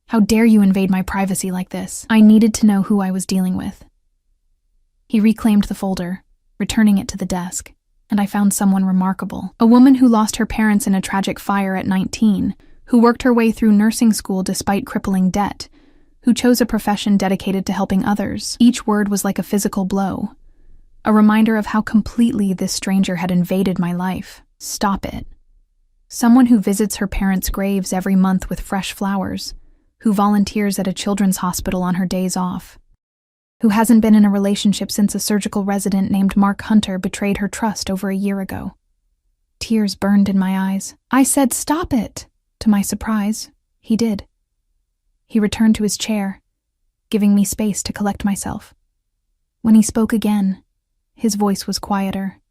S1: "How dare you invade my privacy like this?" I needed to know who I was dealing with. He reclaimed the folder, returning it to the desk, and I found someone remarkable. A woman who lost her parents in a tragic fire at 19, who worked her way through nursing school despite crippling debt, who chose a profession dedicated to helping others. Each word was like a physical blow, a reminder of how completely this stranger had invaded my life. Stop it. Someone who visits her parents' graves every month with fresh flowers, who volunteers at a children's hospital on her days off, who hasn't been in a relationship since a surgical resident named Mark Hunter betrayed her trust over a year ago. Tears burned in my eyes. I said, "Stop it!" To my surprise, he did. He returned to his chair, giving me space to collect myself. When he spoke again, his voice was quieter.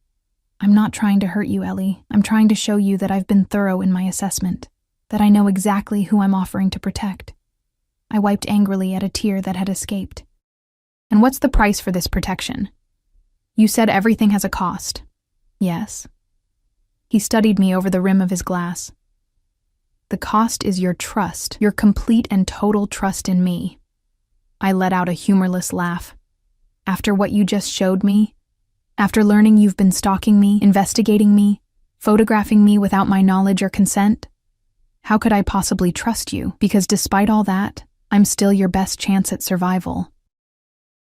S1: "I'm not trying to hurt you, Ellie. I'm trying to show you that I've been thorough in my assessment, that I know exactly who I'm offering to protect." I wiped angrily at a tear that had escaped. "And what's the price for this protection? You said everything has a cost." "Yes." He studied me over the rim of his glass. "The cost is your trust, your complete and total trust in me." I let out a humorless laugh. "After what you just showed me? After learning you've been stalking me, investigating me, photographing me without my knowledge or consent? How could I possibly trust you? Because despite all that, I'm still your best chance at survival."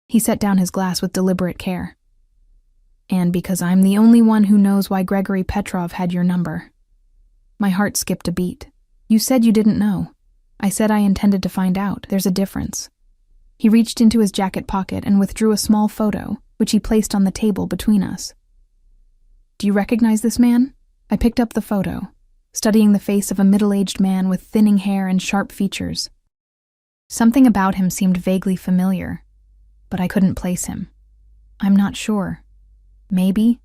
S1: He set down his glass with deliberate care. "And because I'm the only one who knows why Gregory Petrov had your number." My heart skipped a beat. "You said you didn't know." "I said I intended to find out. There's a difference." He reached into his jacket pocket and withdrew a small photo, which he placed on the table between us. "Do you recognize this man?" I picked up the photo, studying the face of a middle-aged man with thinning hair and sharp features. Something about him seemed vaguely familiar, but I couldn't place him. "I'm not sure. Maybe.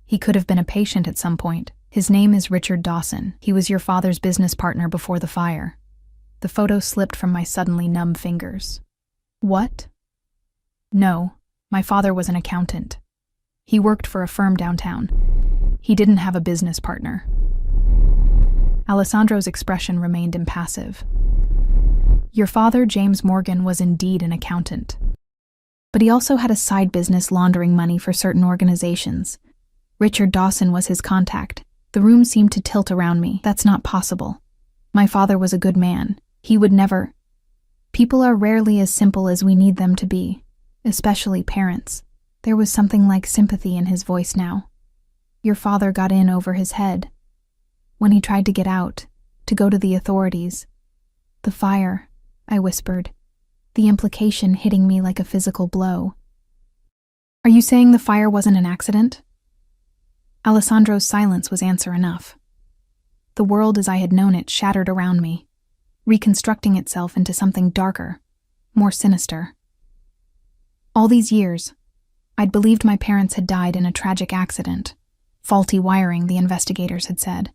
S1: He could have been a patient at some point. His name is Richard Dawson. He was your father's business partner before the fire." The photo slipped from my suddenly numb fingers. "What?" "No, my father was an accountant. He worked for a firm downtown. He didn't have a business partner." Alessandro's expression remained impassive. "Your father, James Morgan, was indeed an accountant. But he also had a side business laundering money for certain organizations. Richard Dawson was his contact." The room seemed to tilt around me. "That's not possible. My father was a good man. He would never—" "People are rarely as simple as we need them to be, especially parents." There was something like sympathy in his voice now. "Your father got in over his head. When he tried to get out, to go to the authorities. The fire," I whispered, the implication hitting me like a physical blow. "Are you saying the fire wasn't an accident?" Alessandro's silence was answer enough. The world as I had known it shattered around me, reconstructing itself into something darker, more sinister. All these years, I'd believed my parents had died in a tragic accident. Faulty wiring, the investigators had said.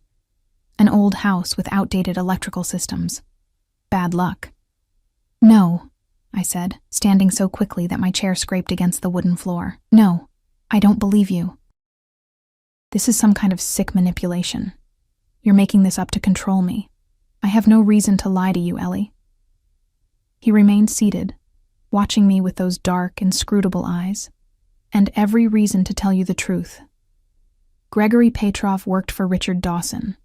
S1: An old house with outdated electrical systems. Bad luck. "No," I said, standing so quickly that my chair scraped against the wooden floor. "No, I don't believe you. This is some kind of sick manipulation. You're making this up to control me. I have no reason to lie to you, Ellie." He remained seated, watching me with those dark, inscrutable eyes. "And every reason to tell you the truth. Gregory Petrov worked for Richard Dawson.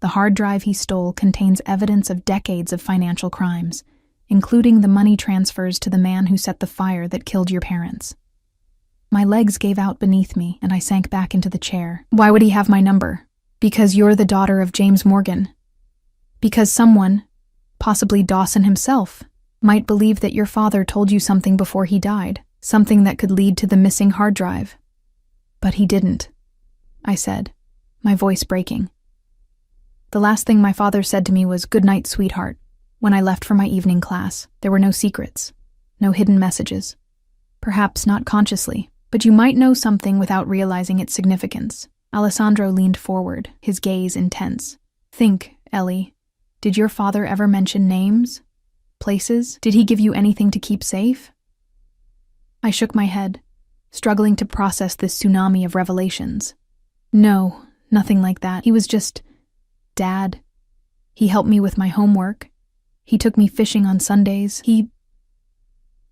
S1: The hard drive he stole contains evidence of decades of financial crimes, including the money transfers to the man who set the fire that killed your parents." My legs gave out beneath me, and I sank back into the chair. "Why would he have my number? Because you're the daughter of James Morgan. Because someone, possibly Dawson himself, might believe that your father told you something before he died, something that could lead to the missing hard drive." But he didn't, I said, my voice breaking. The last thing my father said to me was, "Good night, sweetheart." When I left for my evening class, there were no secrets, no hidden messages. Perhaps not consciously, but you might know something without realizing its significance. Alessandro leaned forward, his gaze intense. Think, Ellie, did your father ever mention names? Places? Did he give you anything to keep safe? I shook my head, struggling to process this tsunami of revelations. No, nothing like that. He was just Dad. He helped me with my homework. He took me fishing on Sundays.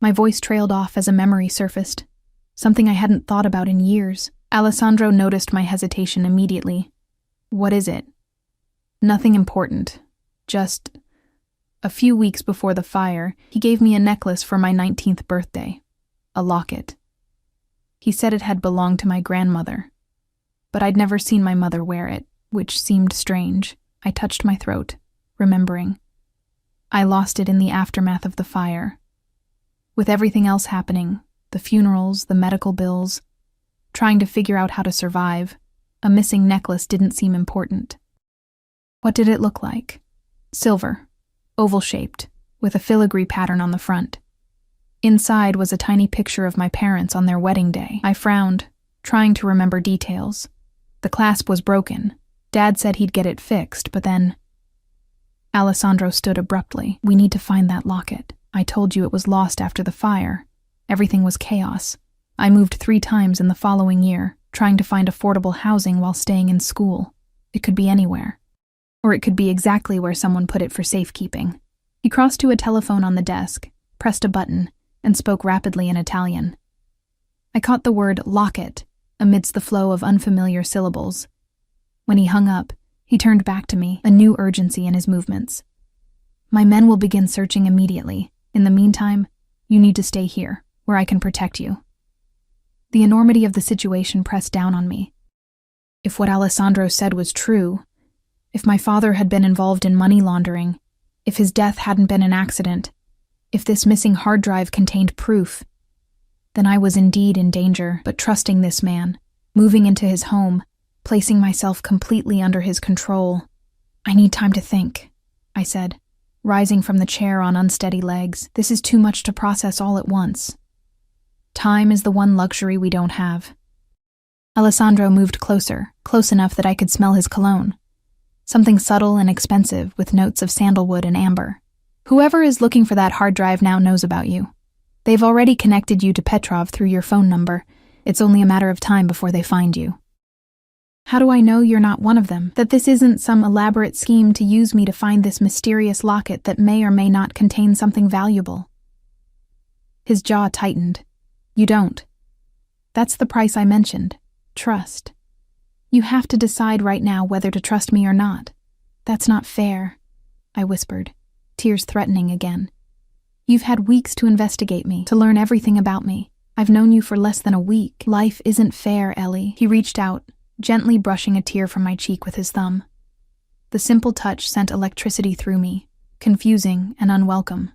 S1: My voice trailed off as a memory surfaced, something I hadn't thought about in years. Alessandro noticed my hesitation immediately. What is it? Nothing important. Just a few weeks before the fire, he gave me a necklace for my 19th birthday. A locket. He said it had belonged to my grandmother, but I'd never seen my mother wear it, which seemed strange. I touched my throat, remembering. I lost it in the aftermath of the fire. With everything else happening, the funerals, the medical bills, trying to figure out how to survive, a missing necklace didn't seem important. What did it look like? Silver, oval-shaped, with a filigree pattern on the front. Inside was a tiny picture of my parents on their wedding day. I frowned, trying to remember details. The clasp was broken. Dad said he'd get it fixed, but then... Alessandro stood abruptly. We need to find that locket. I told you it was lost after the fire. Everything was chaos. I moved 3 times in the following year, trying to find affordable housing while staying in school. It could be anywhere. Or it could be exactly where someone put it for safekeeping. He crossed to a telephone on the desk, pressed a button, and spoke rapidly in Italian. I caught the word locket amidst the flow of unfamiliar syllables. When he hung up, he turned back to me, a new urgency in his movements. My men will begin searching immediately. In the meantime, you need to stay here, where I can protect you. The enormity of the situation pressed down on me. If what Alessandro said was true, if my father had been involved in money laundering, if his death hadn't been an accident, if this missing hard drive contained proof, then I was indeed in danger. But trusting this man, moving into his home, placing myself completely under his control. I need time to think, I said, rising from the chair on unsteady legs. This is too much to process all at once. Time is the one luxury we don't have. Alessandro moved closer, close enough that I could smell his cologne. Something subtle and expensive with notes of sandalwood and amber. Whoever is looking for that hard drive now knows about you. They've already connected you to Petrov through your phone number. It's only a matter of time before they find you. How do I know you're not one of them? That this isn't some elaborate scheme to use me to find this mysterious locket that may or may not contain something valuable? His jaw tightened. You don't. That's the price I mentioned. Trust. You have to decide right now whether to trust me or not. That's not fair, I whispered, tears threatening again. You've had weeks to investigate me, to learn everything about me. I've known you for less than a week. Life isn't fair, Ellie. He reached out, gently brushing a tear from my cheek with his thumb. The simple touch sent electricity through me, confusing and unwelcome.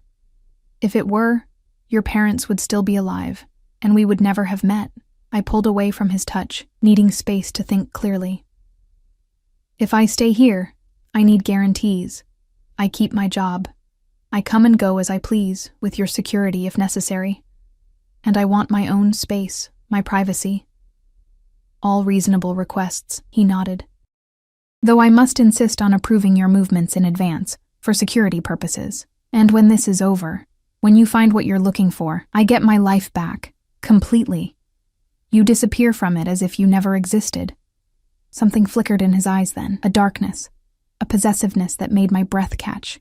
S1: If it were, your parents would still be alive, and we would never have met. I pulled away from his touch, needing space to think clearly. If I stay here, I need guarantees. I keep my job. I come and go as I please, with your security if necessary. And I want my own space, my privacy. All reasonable requests, he nodded. Though I must insist on approving your movements in advance, for security purposes. And when this is over, when you find what you're looking for, I get my life back, completely. You disappear from it as if you never existed. Something flickered in his eyes then, a darkness, a possessiveness that made my breath catch.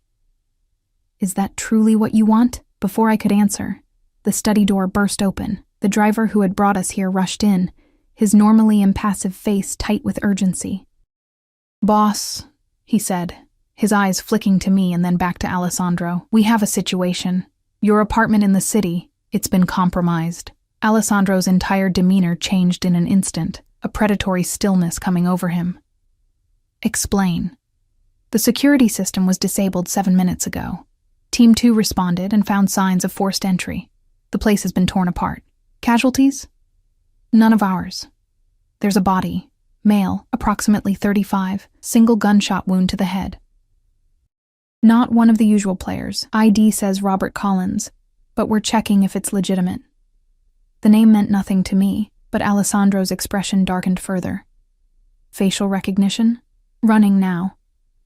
S1: Is that truly what you want? Before I could answer, the study door burst open. The driver who had brought us here rushed in, his normally impassive face tight with urgency. Boss, he said, his eyes flicking to me and then back to Alessandro. We have a situation. Your apartment in the city, it's been compromised. Alessandro's entire demeanor changed in an instant, a predatory stillness coming over him. Explain. The security system was disabled 7 minutes ago. Team 2 responded and found signs of forced entry. The place has been torn apart. Casualties? None of ours. There's a body. Male, approximately 35, single gunshot wound to the head. Not one of the usual players. ID says Robert Collins, but we're checking if it's legitimate. The name meant nothing to me, but Alessandro's expression darkened further. Facial recognition? Running now.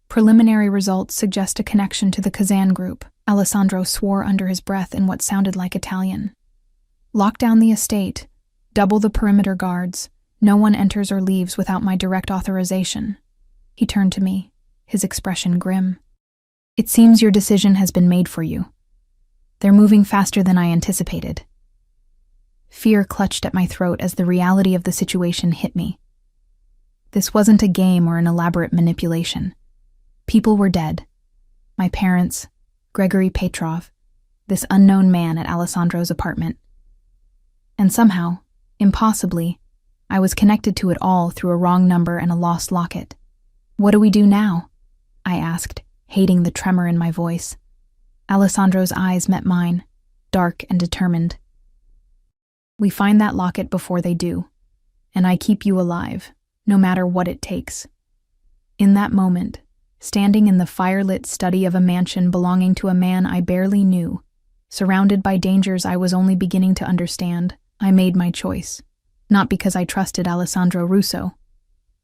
S1: Preliminary results suggest a connection to the Kazan group. Alessandro swore under his breath in what sounded like Italian. Lock down the estate. Double the perimeter guards. No one enters or leaves without my direct authorization. He turned to me, his expression grim. It seems your decision has been made for you. They're moving faster than I anticipated. Fear clutched at my throat as the reality of the situation hit me. This wasn't a game or an elaborate manipulation. People were dead. My parents, Gregory Petrov, this unknown man at Alessandro's apartment. And somehow, impossibly, I was connected to it all through a wrong number and a lost locket. What do we do now? I asked, hating the tremor in my voice. Alessandro's eyes met mine, dark and determined. We find that locket before they do, and I keep you alive, no matter what it takes. In that moment, standing in the firelit study of a mansion belonging to a man I barely knew, surrounded by dangers I was only beginning to understand, I made my choice. Not because I trusted Alessandro Russo,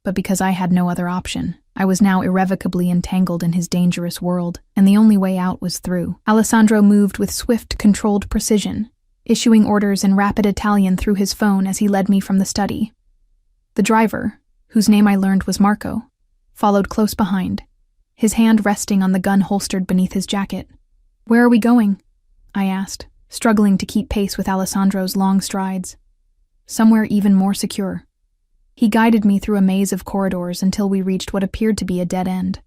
S1: but because I had no other option. I was now irrevocably entangled in his dangerous world, and the only way out was through. Alessandro moved with swift, controlled precision, issuing orders in rapid Italian through his phone as he led me from the study. The driver, whose name I learned was Marco, followed close behind, his hand resting on the gun holstered beneath his jacket. Where are we going? I asked, struggling to keep pace with Alessandro's long strides. Somewhere even more secure. He guided me through a maze of corridors until we reached what appeared to be a dead end.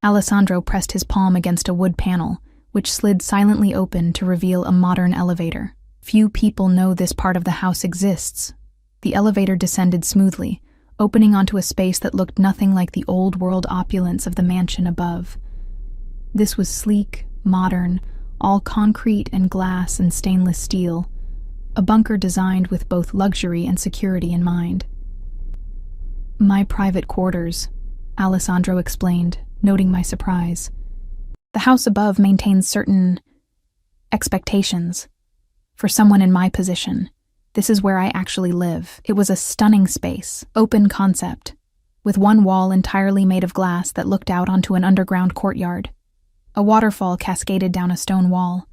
S1: Alessandro pressed his palm against a wood panel, which slid silently open to reveal a modern elevator. Few people know this part of the house exists. The elevator descended smoothly, opening onto a space that looked nothing like the old-world opulence of the mansion above. This was sleek, modern, all concrete and glass and stainless steel, a bunker designed with both luxury and security in mind. My private quarters, Alessandro explained, noting my surprise. The house above maintains certain expectations. For someone in my position, this is where I actually live. It was a stunning space, open concept, with one wall entirely made of glass that looked out onto an underground courtyard. A waterfall cascaded down a stone wall,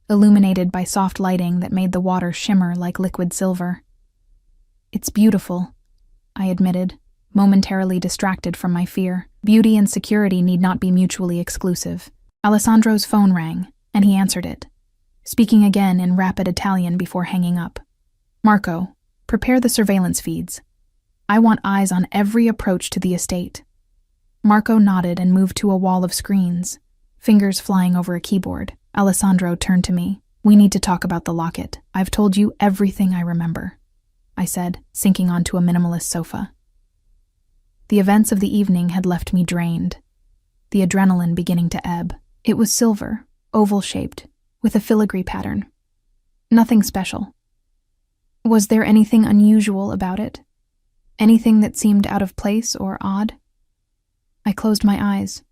S1: illuminated by soft lighting that made the water shimmer like liquid silver. It's beautiful, I admitted, momentarily distracted from my fear. Beauty and security need not be mutually exclusive. Alessandro's phone rang, and he answered it, speaking again in rapid Italian before hanging up. Marco, prepare the surveillance feeds. I want eyes on every approach to the estate. Marco nodded and moved to a wall of screens, fingers flying over a keyboard. Alessandro turned to me. We need to talk about the locket. I've told you everything I remember, I said, sinking onto a minimalist sofa. The events of the evening had left me drained, the adrenaline beginning to ebb. It was silver, oval-shaped, with a filigree pattern. Nothing special. Was there anything unusual about it? Anything that seemed out of place or odd? I closed my eyes,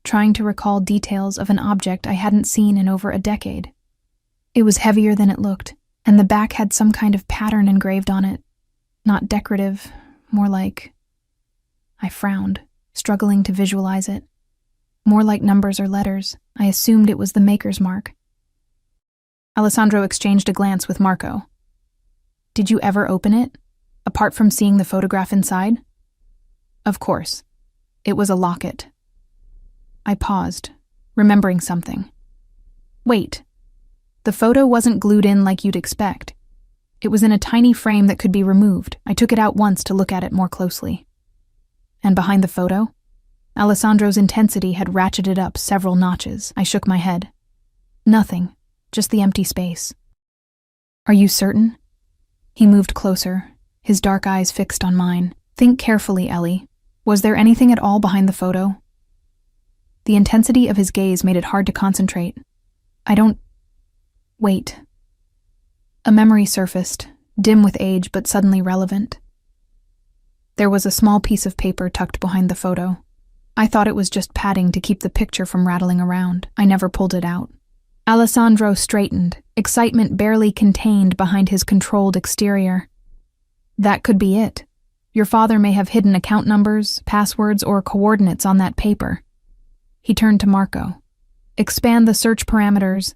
S1: trying to recall details of an object I hadn't seen in over a decade. It was heavier than it looked, and the back had some kind of pattern engraved on it. Not decorative, more like... I frowned, struggling to visualize it. More like numbers or letters. I assumed it was the maker's mark. Alessandro exchanged a glance with Marco. Did you ever open it, apart from seeing the photograph inside? Of course. It was a locket. I paused, remembering something. Wait. The photo wasn't glued in like you'd expect. It was in a tiny frame that could be removed. I took it out once to look at it more closely. And behind the photo? Alessandro's intensity had ratcheted up several notches. I shook my head. Nothing, just the empty space. Are you certain? He moved closer, his dark eyes fixed on mine. Think carefully, Ellie. Was there anything at all behind the photo? The intensity of his gaze made it hard to concentrate. Wait. A memory surfaced, dim with age but suddenly relevant. There was a small piece of paper tucked behind the photo. I thought it was just padding to keep the picture from rattling around. I never pulled it out. Alessandro straightened, excitement barely contained behind his controlled exterior. That could be it. Your father may have hidden account numbers, passwords, or coordinates on that paper. He turned to Marco. Expand the search parameters.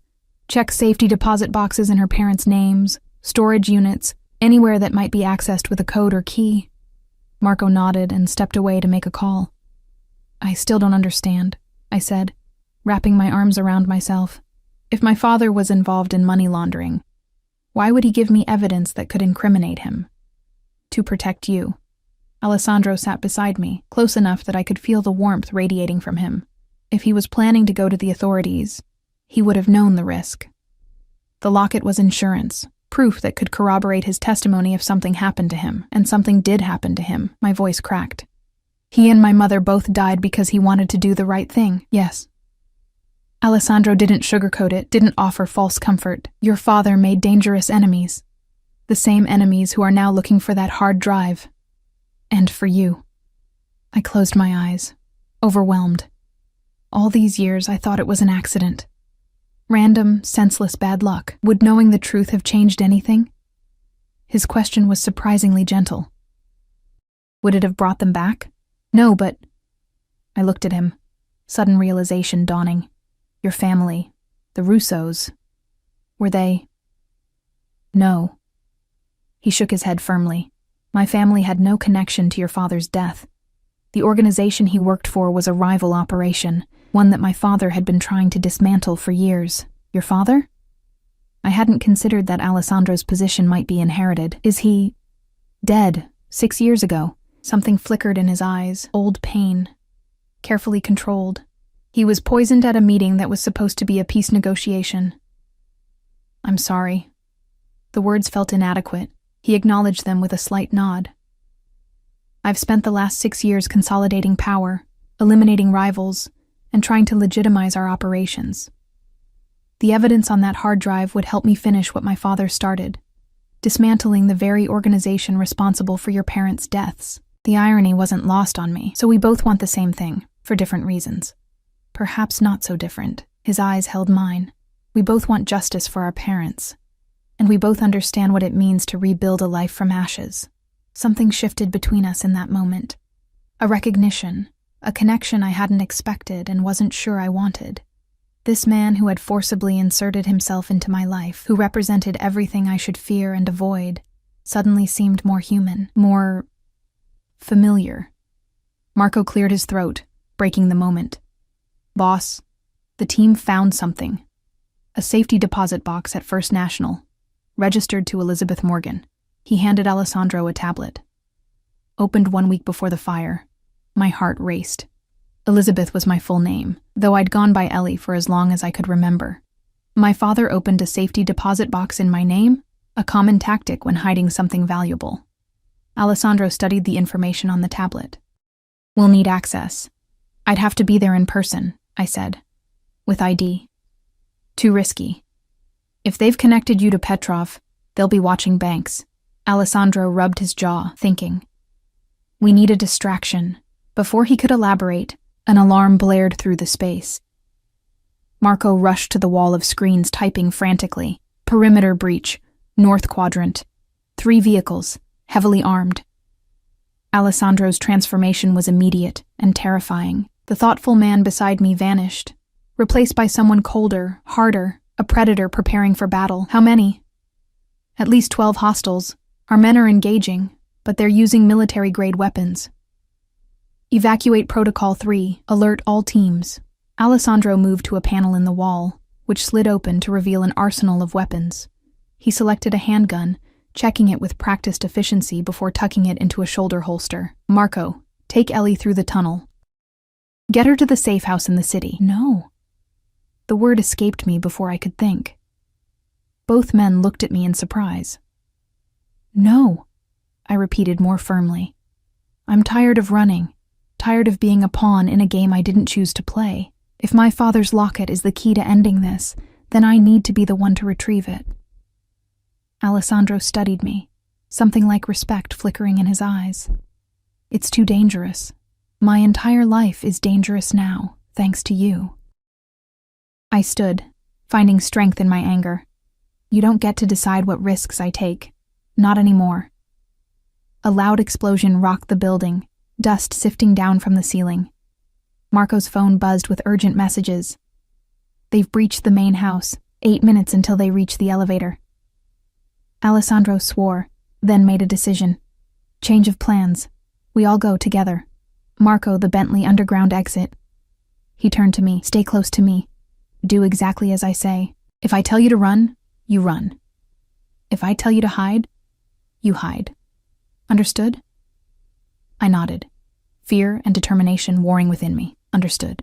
S1: Check safety deposit boxes in her parents' names, storage units, anywhere that might be accessed with a code or key. Marco nodded and stepped away to make a call. I still don't understand, I said, wrapping my arms around myself. If my father was involved in money laundering, why would he give me evidence that could incriminate him? To protect you. Alessandro sat beside me, close enough that I could feel the warmth radiating from him. If he was planning to go to the authorities, he would have known the risk. The locket was insurance, proof that could corroborate his testimony if something happened to him, and something did happen to him. My voice cracked. He and my mother both died because he wanted to do the right thing, yes. Alessandro didn't sugarcoat it, didn't offer false comfort. Your father made dangerous enemies. The same enemies who are now looking for that hard drive. And for you. I closed my eyes, overwhelmed. All these years I thought it was an accident. Random, senseless bad luck. Would knowing the truth have changed anything? His question was surprisingly gentle. Would it have brought them back? No, but... I looked at him, sudden realization dawning. Your family, the Russos, were they... No. He shook his head firmly. My family had no connection to your father's death. The organization he worked for was a rival operation, one that my father had been trying to dismantle for years. Your father? I hadn't considered that Alessandro's position might be inherited. Is he... dead, 6 years ago? Something flickered in his eyes, old pain, carefully controlled. He was poisoned at a meeting that was supposed to be a peace negotiation. I'm sorry. The words felt inadequate. He acknowledged them with a slight nod. I've spent the last 6 years consolidating power, eliminating rivals, and trying to legitimize our operations. The evidence on that hard drive would help me finish what my father started, dismantling the very organization responsible for your parents' deaths. The irony wasn't lost on me, so we both want the same thing, for different reasons. Perhaps not so different. His eyes held mine. We both want justice for our parents, and we both understand what it means to rebuild a life from ashes. Something shifted between us in that moment. A recognition, a connection I hadn't expected and wasn't sure I wanted. This man who had forcibly inserted himself into my life, who represented everything I should fear and avoid, suddenly seemed more human, more... familiar. Marco cleared his throat, breaking the moment. Boss, the team found something. A safety deposit box at First National, registered to Elizabeth Morgan. He handed Alessandro a tablet. Opened 1 week before the fire. My heart raced. Elizabeth was my full name, though I'd gone by Ellie for as long as I could remember. My father opened a safety deposit box in my name, a common tactic when hiding something valuable. Alessandro studied the information on the tablet. We'll need access. I'd have to be there in person, I said. With ID. Too risky. If they've connected you to Petrov, they'll be watching banks. Alessandro rubbed his jaw, thinking. We need a distraction. Before he could elaborate, an alarm blared through the space. Marco rushed to the wall of screens, typing frantically. Perimeter breach. North quadrant. 3 vehicles, heavily armed. Alessandro's transformation was immediate and terrifying. The thoughtful man beside me vanished, replaced by someone colder, harder, a predator preparing for battle. How many? At least 12 hostiles. Our men are engaging, but they're using military-grade weapons. Evacuate Protocol 3. Alert all teams. Alessandro moved to a panel in the wall, which slid open to reveal an arsenal of weapons. He selected a handgun, checking it with practiced efficiency before tucking it into a shoulder holster. Marco, take Ellie through the tunnel. Get her to the safe house in the city. No. The word escaped me before I could think. Both men looked at me in surprise. No, I repeated more firmly. I'm tired of running, tired of being a pawn in a game I didn't choose to play. If my father's locket is the key to ending this, then I need to be the one to retrieve it. Alessandro studied me, something like respect flickering in his eyes. It's too dangerous. My entire life is dangerous now, thanks to you. I stood, finding strength in my anger. You don't get to decide what risks I take. Not anymore. A loud explosion rocked the building, dust sifting down from the ceiling. Marco's phone buzzed with urgent messages. They've breached the main house. 8 minutes until they reach the elevator. Alessandro swore, then made a decision. Change of plans. We all go together. Marco, the Bentley underground exit. He turned to me. Stay close to me. Do exactly as I say. If I tell you to run, you run. If I tell you to hide, you hide. Understood? I nodded, fear and determination warring within me. Understood.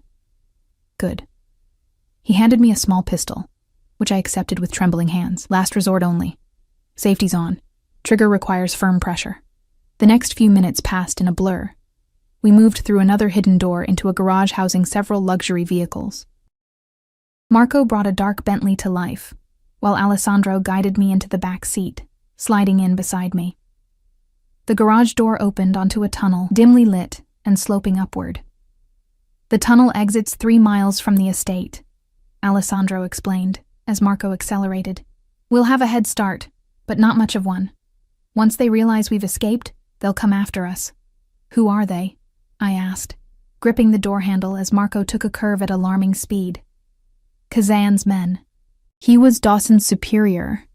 S1: Good. He handed me a small pistol, which I accepted with trembling hands. Last resort only. Safety's on. Trigger requires firm pressure. The next few minutes passed in a blur. We moved through another hidden door into a garage housing several luxury vehicles. Marco brought a dark Bentley to life, while Alessandro guided me into the back seat, sliding in beside me. The garage door opened onto a tunnel, dimly lit and sloping upward. The tunnel exits 3 miles from the estate, Alessandro explained, as Marco accelerated. We'll have a head start, but not much of one. Once they realize we've escaped, they'll come after us. Who are they? I asked, gripping the door handle as Marco took a curve at alarming speed. Kazan's men. He was Dawson's superior,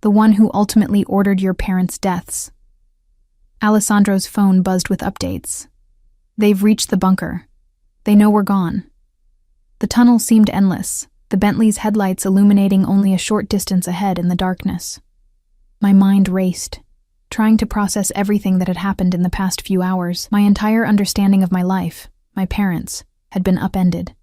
S1: the one who ultimately ordered your parents' deaths. Alessandro's phone buzzed with updates. They've reached the bunker. They know we're gone. The tunnel seemed endless, the Bentley's headlights illuminating only a short distance ahead in the darkness. My mind raced, trying to process everything that had happened in the past few hours. My entire understanding of my life, my parents, had been upended.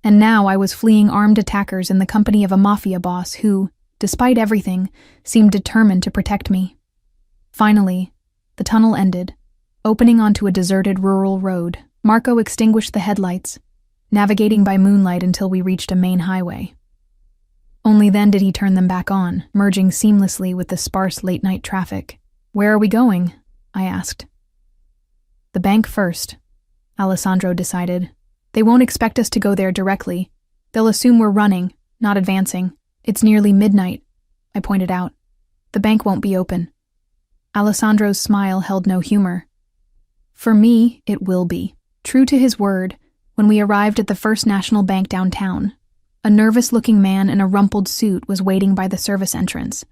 S1: And now I was fleeing armed attackers in the company of a Mafia boss who, despite everything, seemed determined to protect me. Finally, the tunnel ended, opening onto a deserted rural road. Marco extinguished the headlights, navigating by moonlight until we reached a main highway. Only then did he turn them back on, merging seamlessly with the sparse late-night traffic. Where are we going? I asked. The bank first, Alessandro decided. They won't expect us to go there directly. They'll assume we're running, not advancing. It's nearly midnight, I pointed out. The bank won't be open. Alessandro's smile held no humor. For me, it will be. True to his word, when we arrived at the First National Bank downtown, a nervous-looking man in a rumpled suit was waiting by the service entrance.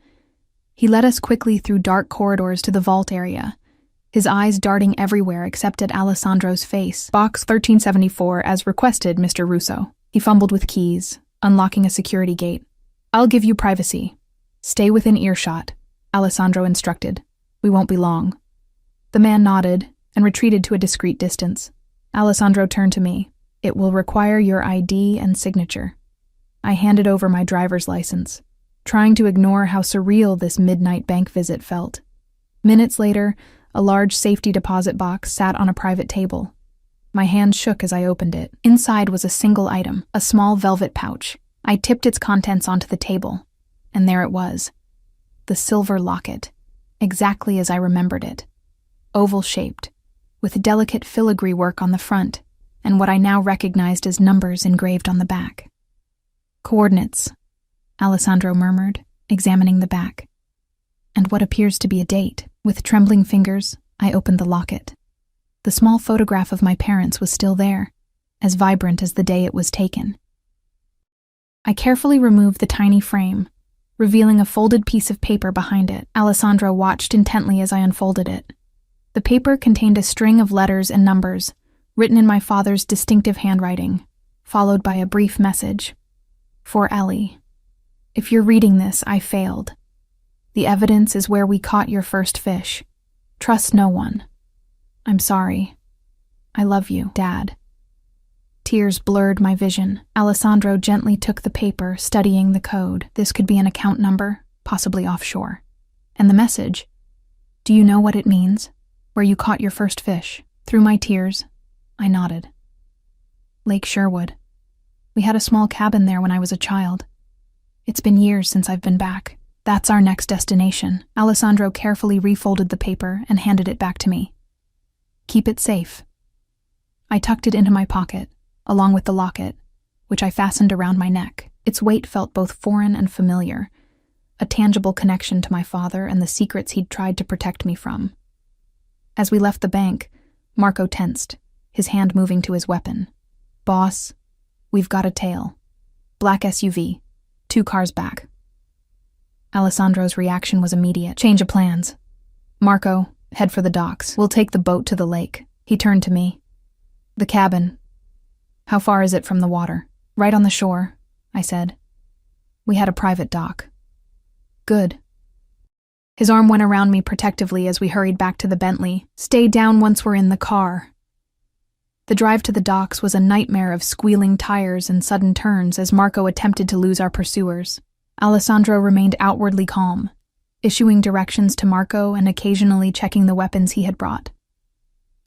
S1: He led us quickly through dark corridors to the vault area, his eyes darting everywhere except at Alessandro's face. Box 1374, as requested, Mr. Russo. He fumbled with keys, unlocking a security gate. I'll give you privacy. Stay within earshot, Alessandro instructed. We won't be long. The man nodded and retreated to a discreet distance. Alessandro turned to me. It will require your ID and signature. I handed over my driver's license, trying to ignore how surreal this midnight bank visit felt. Minutes later, a large safety deposit box sat on a private table. My hand shook as I opened it. Inside was a single item, a small velvet pouch. I tipped its contents onto the table, and there it was. The silver locket, exactly as I remembered it. Oval-shaped, with delicate filigree work on the front, and what I now recognized as numbers engraved on the back. Coordinates, Alessandro murmured, examining the back. And what appears to be a date. With trembling fingers, I opened the locket. The small photograph of my parents was still there, as vibrant as the day it was taken. I carefully removed the tiny frame, revealing a folded piece of paper behind it. Alessandro watched intently as I unfolded it. The paper contained a string of letters and numbers, written in my father's distinctive handwriting, followed by a brief message. For Ellie. If you're reading this, I failed. The evidence is where we caught your first fish. Trust no one. I'm sorry. I love you, Dad. Tears blurred my vision. Alessandro gently took the paper, studying the code. This could be an account number, possibly offshore. And the message. Do you know what it means? Where you caught your first fish. Through my tears, I nodded. Lake Sherwood. We had a small cabin there when I was a child. It's been years since I've been back. That's our next destination. Alessandro carefully refolded the paper and handed it back to me. Keep it safe. I tucked it into my pocket, along with the locket, which I fastened around my neck. Its weight felt both foreign and familiar, a tangible connection to my father and the secrets he'd tried to protect me from. As we left the bank, Marco tensed, his hand moving to his weapon. "Boss, we've got a tail. Black SUV, 2 cars back." Alessandro's reaction was immediate. "Change of plans. Marco, head for the docks. We'll take the boat to the lake." He turned to me. "The cabin. How far is it from the water?" "Right on the shore," I said. "We had a private dock." "Good." His arm went around me protectively as we hurried back to the Bentley. "Stay down once we're in the car." The drive to the docks was a nightmare of squealing tires and sudden turns as Marco attempted to lose our pursuers. Alessandro remained outwardly calm, issuing directions to Marco and occasionally checking the weapons he had brought.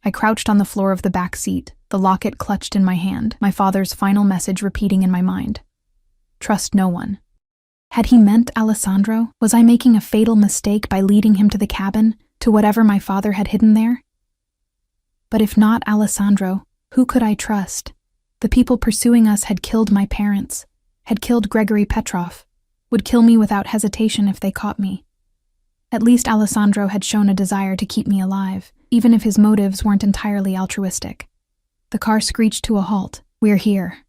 S1: I crouched on the floor of the back seat, the locket clutched in my hand, my father's final message repeating in my mind. Trust no one. Had he meant Alessandro? Was I making a fatal mistake by leading him to the cabin, to whatever my father had hidden there? But if not Alessandro, who could I trust? The people pursuing us had killed my parents, had killed Gregory Petrov, would kill me without hesitation if they caught me. At least Alessandro had shown a desire to keep me alive, even if his motives weren't entirely altruistic. The car screeched to a halt. "We're here,"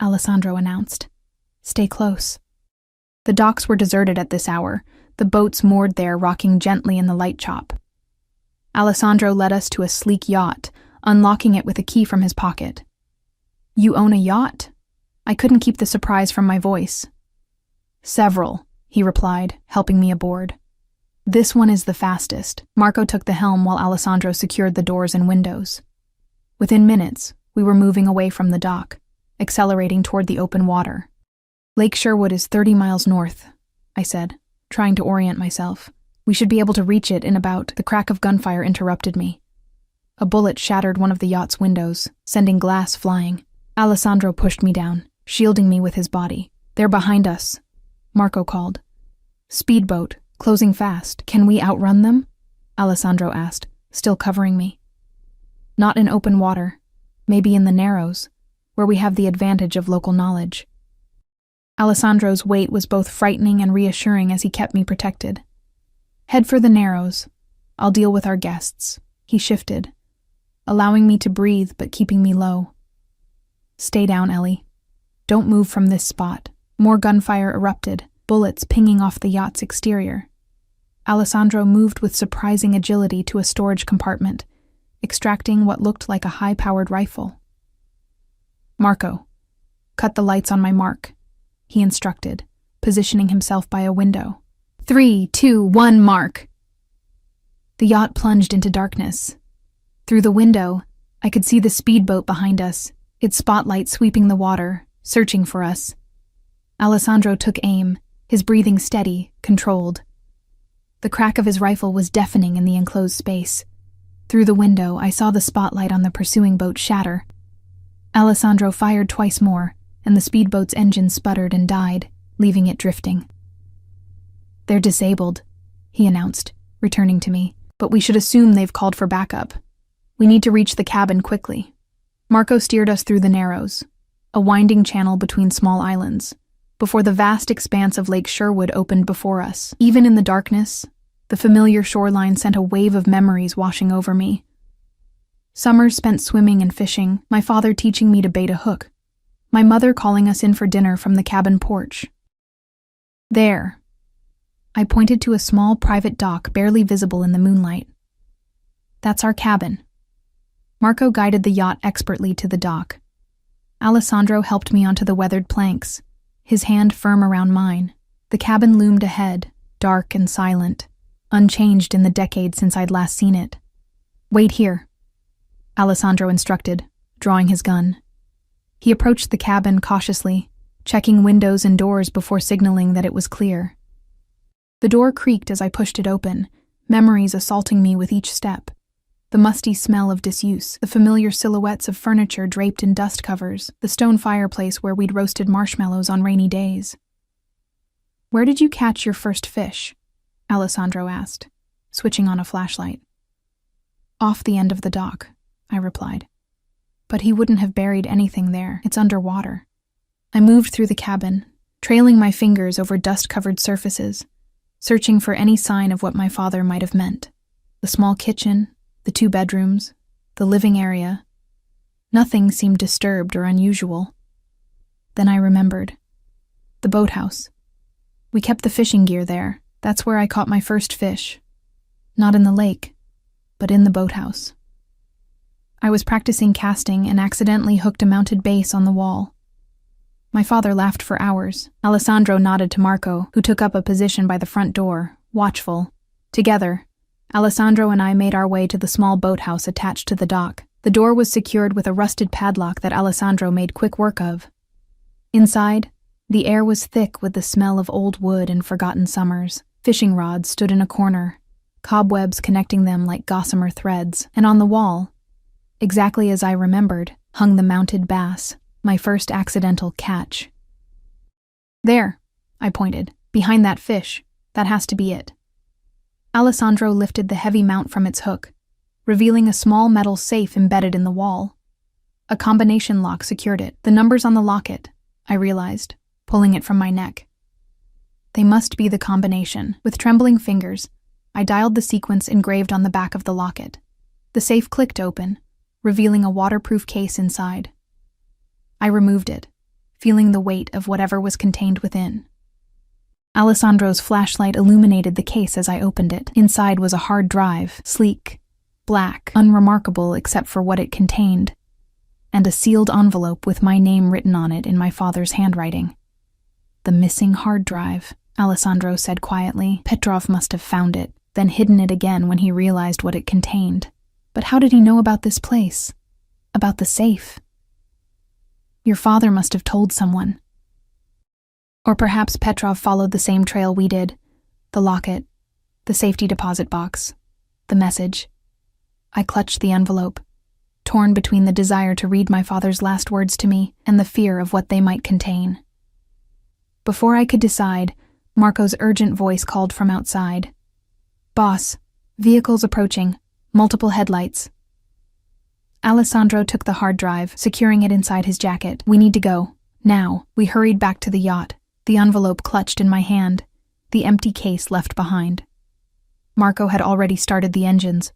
S1: Alessandro announced. "Stay close." The docks were deserted at this hour, the boats moored there rocking gently in the light chop. Alessandro led us to a sleek yacht, unlocking it with a key from his pocket. "You own a yacht?" I couldn't keep the surprise from my voice. "Several," he replied, helping me aboard. "This one is the fastest." Marco took the helm while Alessandro secured the doors and windows. Within minutes, we were moving away from the dock, accelerating toward the open water. "Lake Sherwood is 30 miles north," I said, trying to orient myself. "We should be able to reach it in about—" The crack of gunfire interrupted me. A bullet shattered one of the yacht's windows, sending glass flying. Alessandro pushed me down, shielding me with his body. "They're behind us," Marco called. "Speedboat, closing fast. Can we outrun them?" Alessandro asked, still covering me. "Not in open water. Maybe in the Narrows, where we have the advantage of local knowledge." Alessandro's weight was both frightening and reassuring as he kept me protected. "Head for the Narrows. I'll deal with our guests." He shifted, allowing me to breathe but keeping me low. "Stay down, Ellie. Don't move from this spot." More gunfire erupted, bullets pinging off the yacht's exterior. Alessandro moved with surprising agility to a storage compartment, extracting what looked like a high-powered rifle. "Marco, cut the lights on my mark," he instructed, positioning himself by a window. 3, 2, 1, mark! The yacht plunged into darkness. Through the window, I could see the speedboat behind us, its spotlight sweeping the water, searching for us. Alessandro took aim, his breathing steady, controlled. The crack of his rifle was deafening in the enclosed space. Through the window, I saw the spotlight on the pursuing boat shatter. Alessandro fired twice more, and the speedboat's engine sputtered and died, leaving it drifting. "They're disabled," he announced, returning to me, "but we should assume they've called for backup. We need to reach the cabin quickly." Marco steered us through the Narrows, a winding channel between small islands, before the vast expanse of Lake Sherwood opened before us. Even in the darkness, the familiar shoreline sent a wave of memories washing over me. Summers spent swimming and fishing, my father teaching me to bait a hook, my mother calling us in for dinner from the cabin porch. "There." I pointed to a small private dock barely visible in the moonlight. "That's our cabin." Marco guided the yacht expertly to the dock. Alessandro helped me onto the weathered planks, his hand firm around mine. The cabin loomed ahead, dark and silent, unchanged in the decade since I'd last seen it. "Wait here," Alessandro instructed, drawing his gun. He approached the cabin cautiously, checking windows and doors before signaling that it was clear. The door creaked as I pushed it open, memories assaulting me with each step. The musty smell of disuse, the familiar silhouettes of furniture draped in dust covers, the stone fireplace where we'd roasted marshmallows on rainy days. "Where did you catch your first fish?" Alessandro asked, switching on a flashlight. Off the end of the dock, I replied. But he wouldn't have buried anything there. It's underwater. I moved through the cabin, trailing my fingers over dust-covered surfaces, searching for any sign of what my father might have meant. The small kitchen, the 2 bedrooms, the living area. Nothing seemed disturbed or unusual. Then I remembered. The boathouse. We kept the fishing gear there. That's where I caught my first fish. Not in the lake, but in the boathouse. I was practicing casting and accidentally hooked a mounted base on the wall. My father laughed for hours. Alessandro nodded to Marco, who took up a position by the front door, watchful. Together, Alessandro and I made our way to the small boathouse attached to the dock. The door was secured with a rusted padlock that Alessandro made quick work of. Inside, the air was thick with the smell of old wood and forgotten summers. Fishing rods stood in a corner, cobwebs connecting them like gossamer threads, and on the wall, exactly as I remembered, hung the mounted bass, my first accidental catch. There, I pointed, behind that fish. That has to be it. Alessandro lifted the heavy mount from its hook, revealing a small metal safe embedded in the wall. A combination lock secured it. The numbers on the locket, I realized, pulling it from my neck. They must be the combination. With trembling fingers, I dialed the sequence engraved on the back of the locket. The safe clicked open, revealing a waterproof case inside. I removed it, feeling the weight of whatever was contained within. Alessandro's flashlight illuminated the case as I opened it. Inside was a hard drive, sleek, black, unremarkable except for what it contained, and a sealed envelope with my name written on it in my father's handwriting. The missing hard drive, Alessandro said quietly. Petrov must have found it, then hidden it again when he realized what it contained. But how did he know about this place? About the safe? Your father must have told someone. Or perhaps Petrov followed the same trail we did. The locket, the safety deposit box, the message. I clutched the envelope, torn between the desire to read my father's last words to me and the fear of what they might contain. Before I could decide, Marco's urgent voice called from outside. "Boss, vehicles approaching, multiple headlights." Alessandro took the hard drive, securing it inside his jacket. "We need to go. Now." We hurried back to the yacht, the envelope clutched in my hand, the empty case left behind. Marco had already started the engines,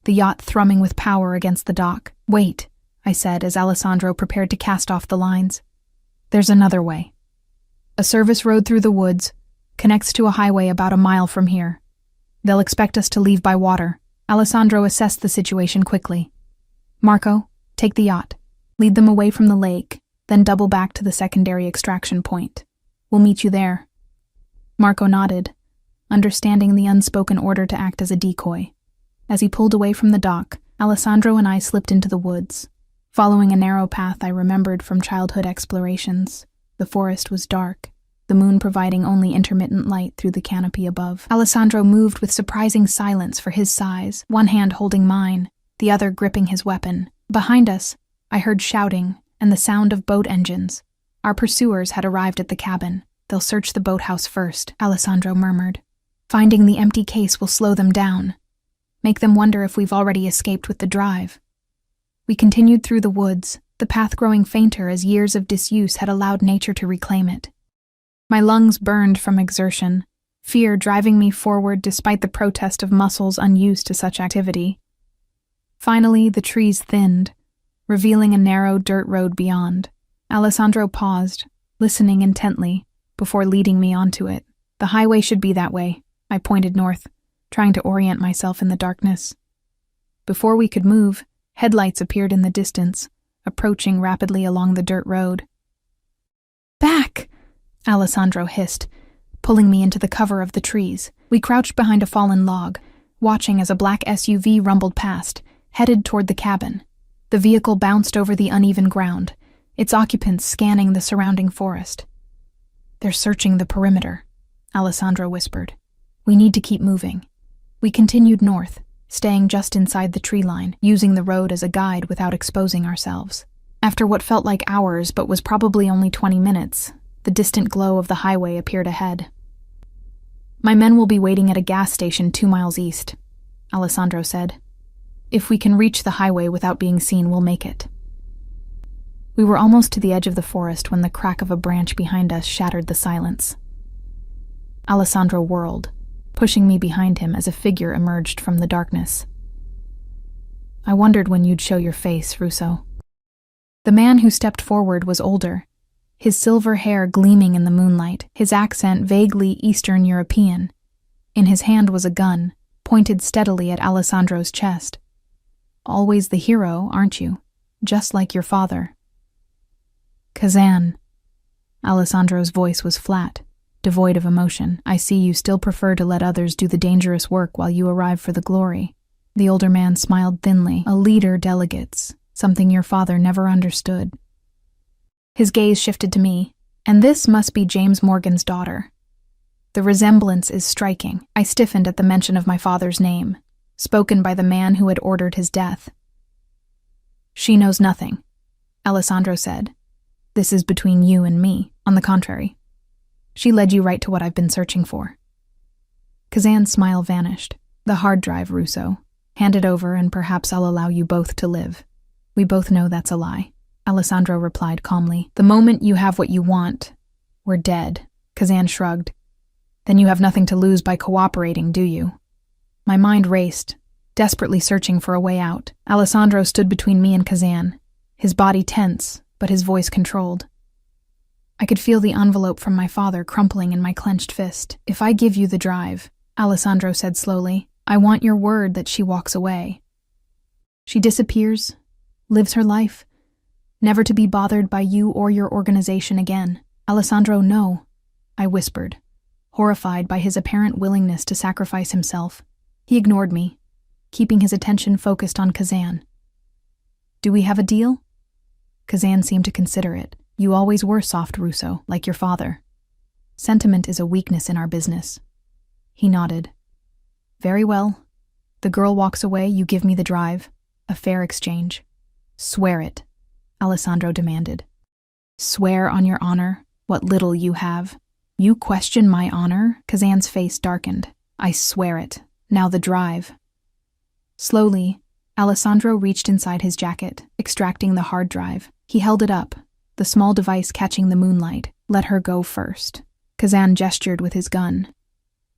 S1: the yacht thrumming with power against the dock. "Wait," I said as Alessandro prepared to cast off the lines. "There's another way. A service road through the woods connects to a highway about a mile from here. They'll expect us to leave by water." Alessandro assessed the situation quickly. "Marco, take the yacht. Lead them away from the lake, then double back to the secondary extraction point. We'll meet you there." Marco nodded, understanding the unspoken order to act as a decoy. As he pulled away from the dock, Alessandro and I slipped into the woods, following a narrow path I remembered from childhood explorations. The forest was dark, the moon providing only intermittent light through the canopy above. Alessandro moved with surprising silence for his size, one hand holding mine, the other gripping his weapon. Behind us, I heard shouting and the sound of boat engines. Our pursuers had arrived at the cabin. "They'll search the boathouse first," Alessandro murmured. "Finding the empty case will slow them down, make them wonder if we've already escaped with the drive." We continued through the woods, the path growing fainter as years of disuse had allowed nature to reclaim it. My lungs burned from exertion, fear driving me forward despite the protest of muscles unused to such activity. Finally, the trees thinned, revealing a narrow dirt road beyond. Alessandro paused, listening intently, before leading me onto it. "The highway should be that way," I pointed north, trying to orient myself in the darkness. Before we could move, headlights appeared in the distance, approaching rapidly along the dirt road. "Back!" Alessandro hissed, pulling me into the cover of the trees. We crouched behind a fallen log, watching as a black SUV rumbled past, headed toward the cabin. The vehicle bounced over the uneven ground, its occupants scanning the surrounding forest. "They're searching the perimeter," Alessandro whispered. "We need to keep moving." We continued north, staying just inside the tree line, using the road as a guide without exposing ourselves. After what felt like hours but was probably only 20 minutes, the distant glow of the highway appeared ahead. "My men will be waiting at a gas station 2 miles east," Alessandro said. If we can reach the highway without being seen, we'll make it. We were almost to the edge of the forest when the crack of a branch behind us shattered the silence. Alessandro whirled, pushing me behind him as a figure emerged from the darkness. I wondered when you'd show your face, Russo. The man who stepped forward was older, his silver hair gleaming in the moonlight, his accent vaguely Eastern European. In his hand was a gun, pointed steadily at Alessandro's chest. Always the hero, aren't you? Just like your father. Kazan. Alessandro's voice was flat, devoid of emotion. I see you still prefer to let others do the dangerous work while you arrive for the glory. The older man smiled thinly. A leader delegates, something your father never understood. His gaze shifted to me, and this must be James Morgan's daughter. The resemblance is striking. I stiffened at the mention of my father's name, spoken by the man who had ordered his death. She knows nothing, Alessandro said. This is between you and me. On the contrary, she led you right to what I've been searching for. Kazan's smile vanished. The hard drive, Russo. Hand it over and perhaps I'll allow you both to live. We both know that's a lie, Alessandro replied calmly. The moment you have what you want, we're dead. Kazan shrugged. Then you have nothing to lose by cooperating, do you? My mind raced, desperately searching for a way out. Alessandro stood between me and Kazan, his body tense, but his voice controlled. I could feel the envelope from my father crumpling in my clenched fist. If I give you the drive, Alessandro said slowly, I want your word that she walks away. She disappears, lives her life, never to be bothered by you or your organization again. Alessandro, no, I whispered, horrified by his apparent willingness to sacrifice himself. He ignored me, keeping his attention focused on Kazan. Do we have a deal? Kazan seemed to consider it. You always were soft, Russo, like your father. Sentiment is a weakness in our business. He nodded. Very well. The girl walks away, you give me the drive. A fair exchange. Swear it, Alessandro demanded. Swear on your honor, what little you have. You question my honor? Kazan's face darkened. I swear it. Now the drive. Slowly, Alessandro reached inside his jacket, extracting the hard drive. He held it up, the small device catching the moonlight. Let her go first. Kazan gestured with his gun.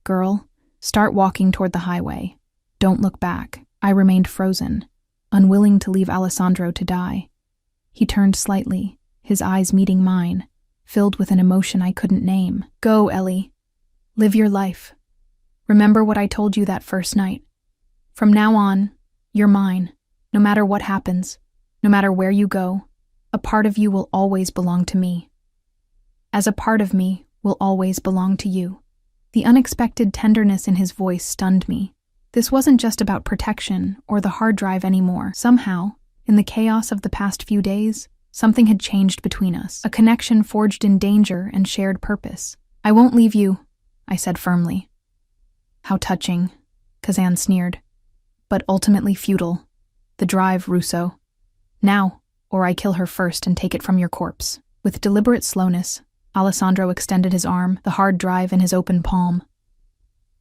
S1: Girl, start walking toward the highway. Don't look back. I remained frozen, unwilling to leave Alessandro to die. He turned slightly, his eyes meeting mine, filled with an emotion I couldn't name. Go, Ellie. Live your life. Remember what I told you that first night. From now on, you're mine. No matter what happens, no matter where you go, a part of you will always belong to me. As a part of me will always belong to you. The unexpected tenderness in his voice stunned me. This wasn't just about protection or the hard drive anymore. Somehow, in the chaos of the past few days, something had changed between us, a connection forged in danger and shared purpose. I won't leave you, I said firmly. How touching, Kazan sneered. But ultimately futile. The drive, Russo. Now, or I kill her first and take it from your corpse. With deliberate slowness, Alessandro extended his arm, the hard drive in his open palm.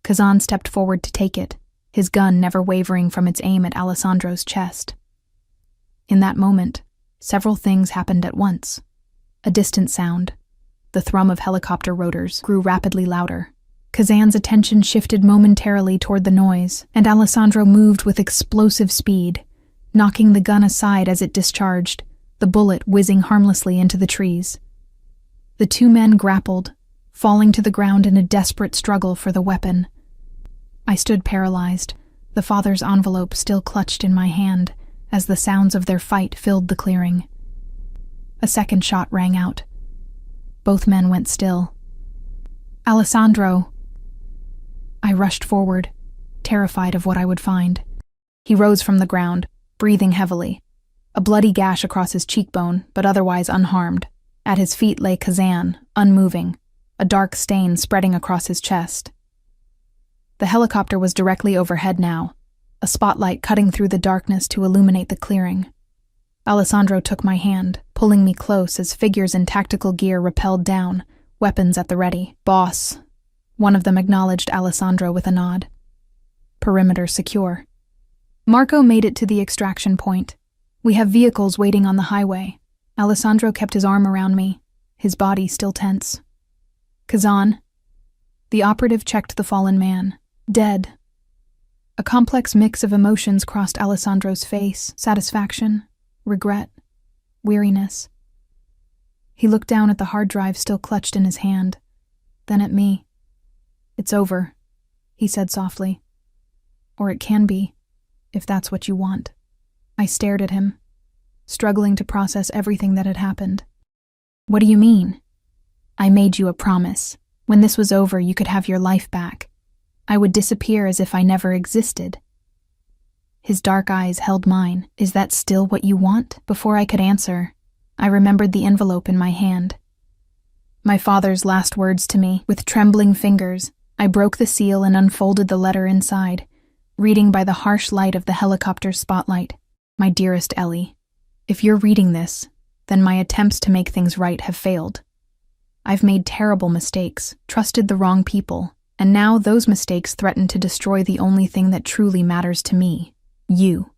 S1: Kazan stepped forward to take it, his gun never wavering from its aim at Alessandro's chest. In that moment, several things happened at once. A distant sound, the thrum of helicopter rotors, grew rapidly louder. Kazan's attention shifted momentarily toward the noise, and Alessandro moved with explosive speed, knocking the gun aside as it discharged, the bullet whizzing harmlessly into the trees. The two men grappled, falling to the ground in a desperate struggle for the weapon. I stood paralyzed, the father's envelope still clutched in my hand, as the sounds of their fight filled the clearing. A second shot rang out. Both men went still. Alessandro! I rushed forward, terrified of what I would find. He rose from the ground, breathing heavily, a bloody gash across his cheekbone, but otherwise unharmed. At his feet lay Kazan, unmoving, a dark stain spreading across his chest. The helicopter was directly overhead now, a spotlight cutting through the darkness to illuminate the clearing. Alessandro took my hand, pulling me close as figures in tactical gear rappelled down, weapons at the ready. Boss. One of them acknowledged Alessandro with a nod. Perimeter secure. Marco made it to the extraction point. We have vehicles waiting on the highway. Alessandro kept his arm around me, his body still tense. Kazan. The operative checked the fallen man. Dead. A complex mix of emotions crossed Alessandro's face: satisfaction, regret, weariness. He looked down at the hard drive still clutched in his hand, then at me. "It's over," he said softly. "Or it can be, if that's what you want." I stared at him, struggling to process everything that had happened. "What do you mean?" "I made you a promise. When this was over, you could have your life back. I would disappear as if I never existed." His dark eyes held mine. "Is that still what you want?" Before I could answer, I remembered the envelope in my hand. My father's last words to me. With trembling fingers, I broke the seal and unfolded the letter inside, reading by the harsh light of the helicopter's spotlight. "My dearest Ellie, if you're reading this, then my attempts to make things right have failed. I've made terrible mistakes, trusted the wrong people, and now those mistakes threaten to destroy the only thing that truly matters to me, you.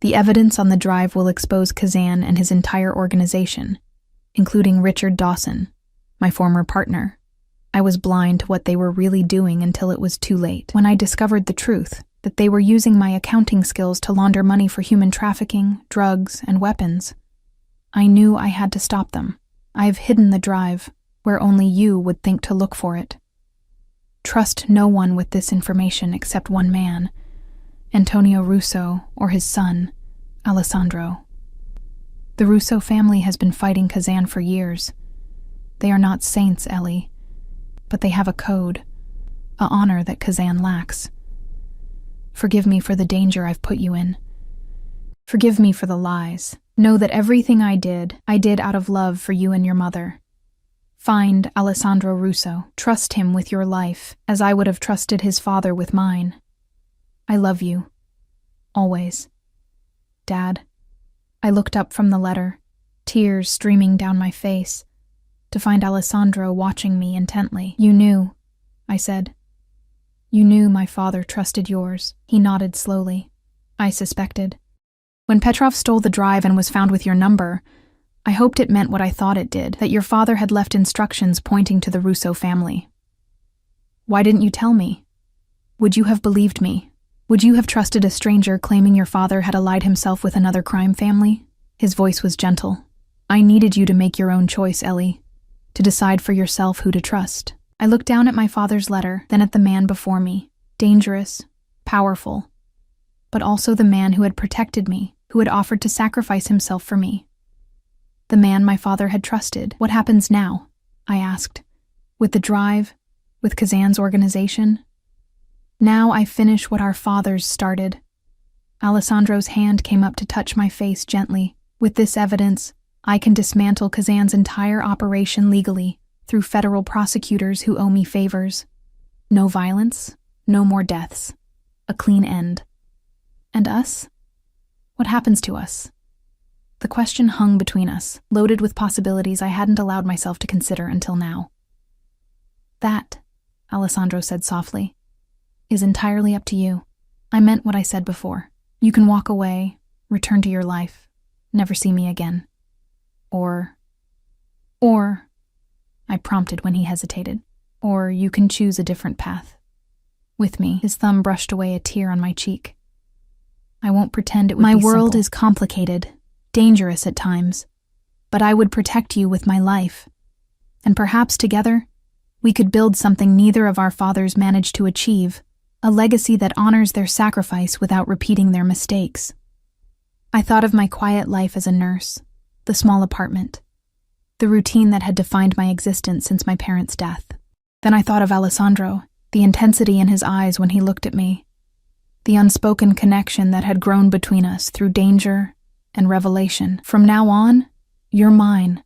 S1: The evidence on the drive will expose Kazan and his entire organization, including Richard Dawson, my former partner. I was blind to what they were really doing until it was too late. When I discovered the truth, that they were using my accounting skills to launder money for human trafficking, drugs, and weapons, I knew I had to stop them. I've hidden the drive, where only you would think to look for it. Trust no one with this information except one man, Antonio Russo, or his son, Alessandro. The Russo family has been fighting Kazan for years. They are not saints, Ellie, but they have a code, a honor that Kazan lacks. Forgive me for the danger I've put you in. Forgive me for the lies. Know that everything I did out of love for you and your mother. Find Alessandro Russo. Trust him with your life, as I would have trusted his father with mine. I love you. Always. Dad. I looked up from the letter, tears streaming down my face, to find Alessandro watching me intently. "You knew," I said. "You knew my father trusted yours." He nodded slowly. "I suspected. When Petrov stole the drive and was found with your number, I hoped it meant what I thought it did, that your father had left instructions pointing to the Russo family. Why didn't you tell me? Would you have believed me? Would you have trusted a stranger claiming your father had allied himself with another crime family?" His voice was gentle. "I needed you to make your own choice, Ellie, to decide for yourself who to trust." I looked down at my father's letter, then at the man before me, dangerous, powerful, but also the man who had protected me, who had offered to sacrifice himself for me. The man my father had trusted. "What happens now?" I asked. "With the drive? With Kazan's organization?" "Now I finish what our fathers started." Alessandro's hand came up to touch my face gently. "With this evidence, I can dismantle Kazan's entire operation legally, through federal prosecutors who owe me favors. No violence, no more deaths. A clean end. And us? What happens to us?" The question hung between us, loaded with possibilities I hadn't allowed myself to consider until now. "That," Alessandro said softly, "is entirely up to you. I meant what I said before. You can walk away, return to your life, never see me again. Or, I prompted when he hesitated, "or you can choose a different path." With me, his thumb brushed away a tear on my cheek. "I won't pretend it would be simple. My world is complicated, dangerous at times, but I would protect you with my life. And perhaps together, we could build something neither of our fathers managed to achieve, a legacy that honors their sacrifice without repeating their mistakes." I thought of my quiet life as a nurse, the small apartment, the routine that had defined my existence since my parents' death. Then I thought of Alessandro, the intensity in his eyes when he looked at me, the unspoken connection that had grown between us through danger and revelation. "From now on, you're mine."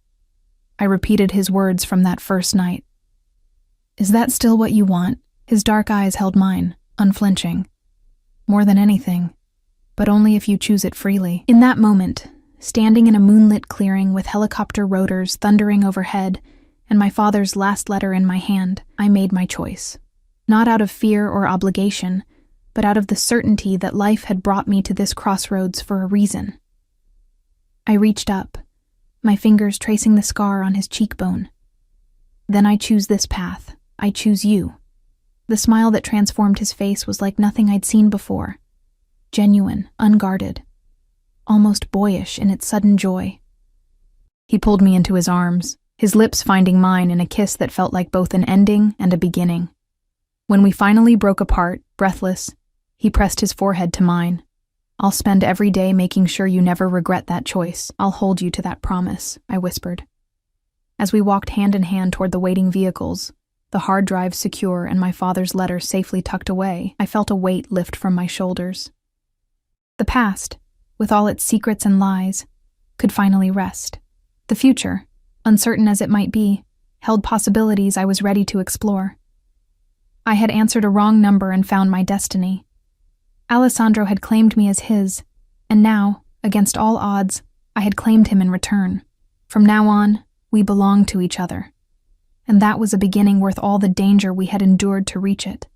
S1: I repeated his words from that first night. "Is that still what you want?" His dark eyes held mine, unflinching. "More than anything, but only if you choose it freely." In that moment, standing in a moonlit clearing with helicopter rotors thundering overhead and my father's last letter in my hand, I made my choice. Not out of fear or obligation, but out of the certainty that life had brought me to this crossroads for a reason. I reached up, my fingers tracing the scar on his cheekbone. Then I choose this path. I choose you. The smile that transformed his face was like nothing I'd seen before. Genuine, unguarded, almost boyish in its sudden joy. He pulled me into his arms, his lips finding mine in a kiss that felt like both an ending and a beginning. When we finally broke apart, breathless, he pressed his forehead to mine. "I'll spend every day making sure you never regret that choice. I'll hold you to that promise," I whispered. As we walked hand in hand toward the waiting vehicles, the hard drive secure and my father's letter safely tucked away, I felt a weight lift from my shoulders. The past, with all its secrets and lies, could finally rest. The future, uncertain as it might be, held possibilities I was ready to explore. I had answered a wrong number and found my destiny. Alessandro had claimed me as his, and now, against all odds, I had claimed him in return. From now on, we belonged to each other. And that was a beginning worth all the danger we had endured to reach it.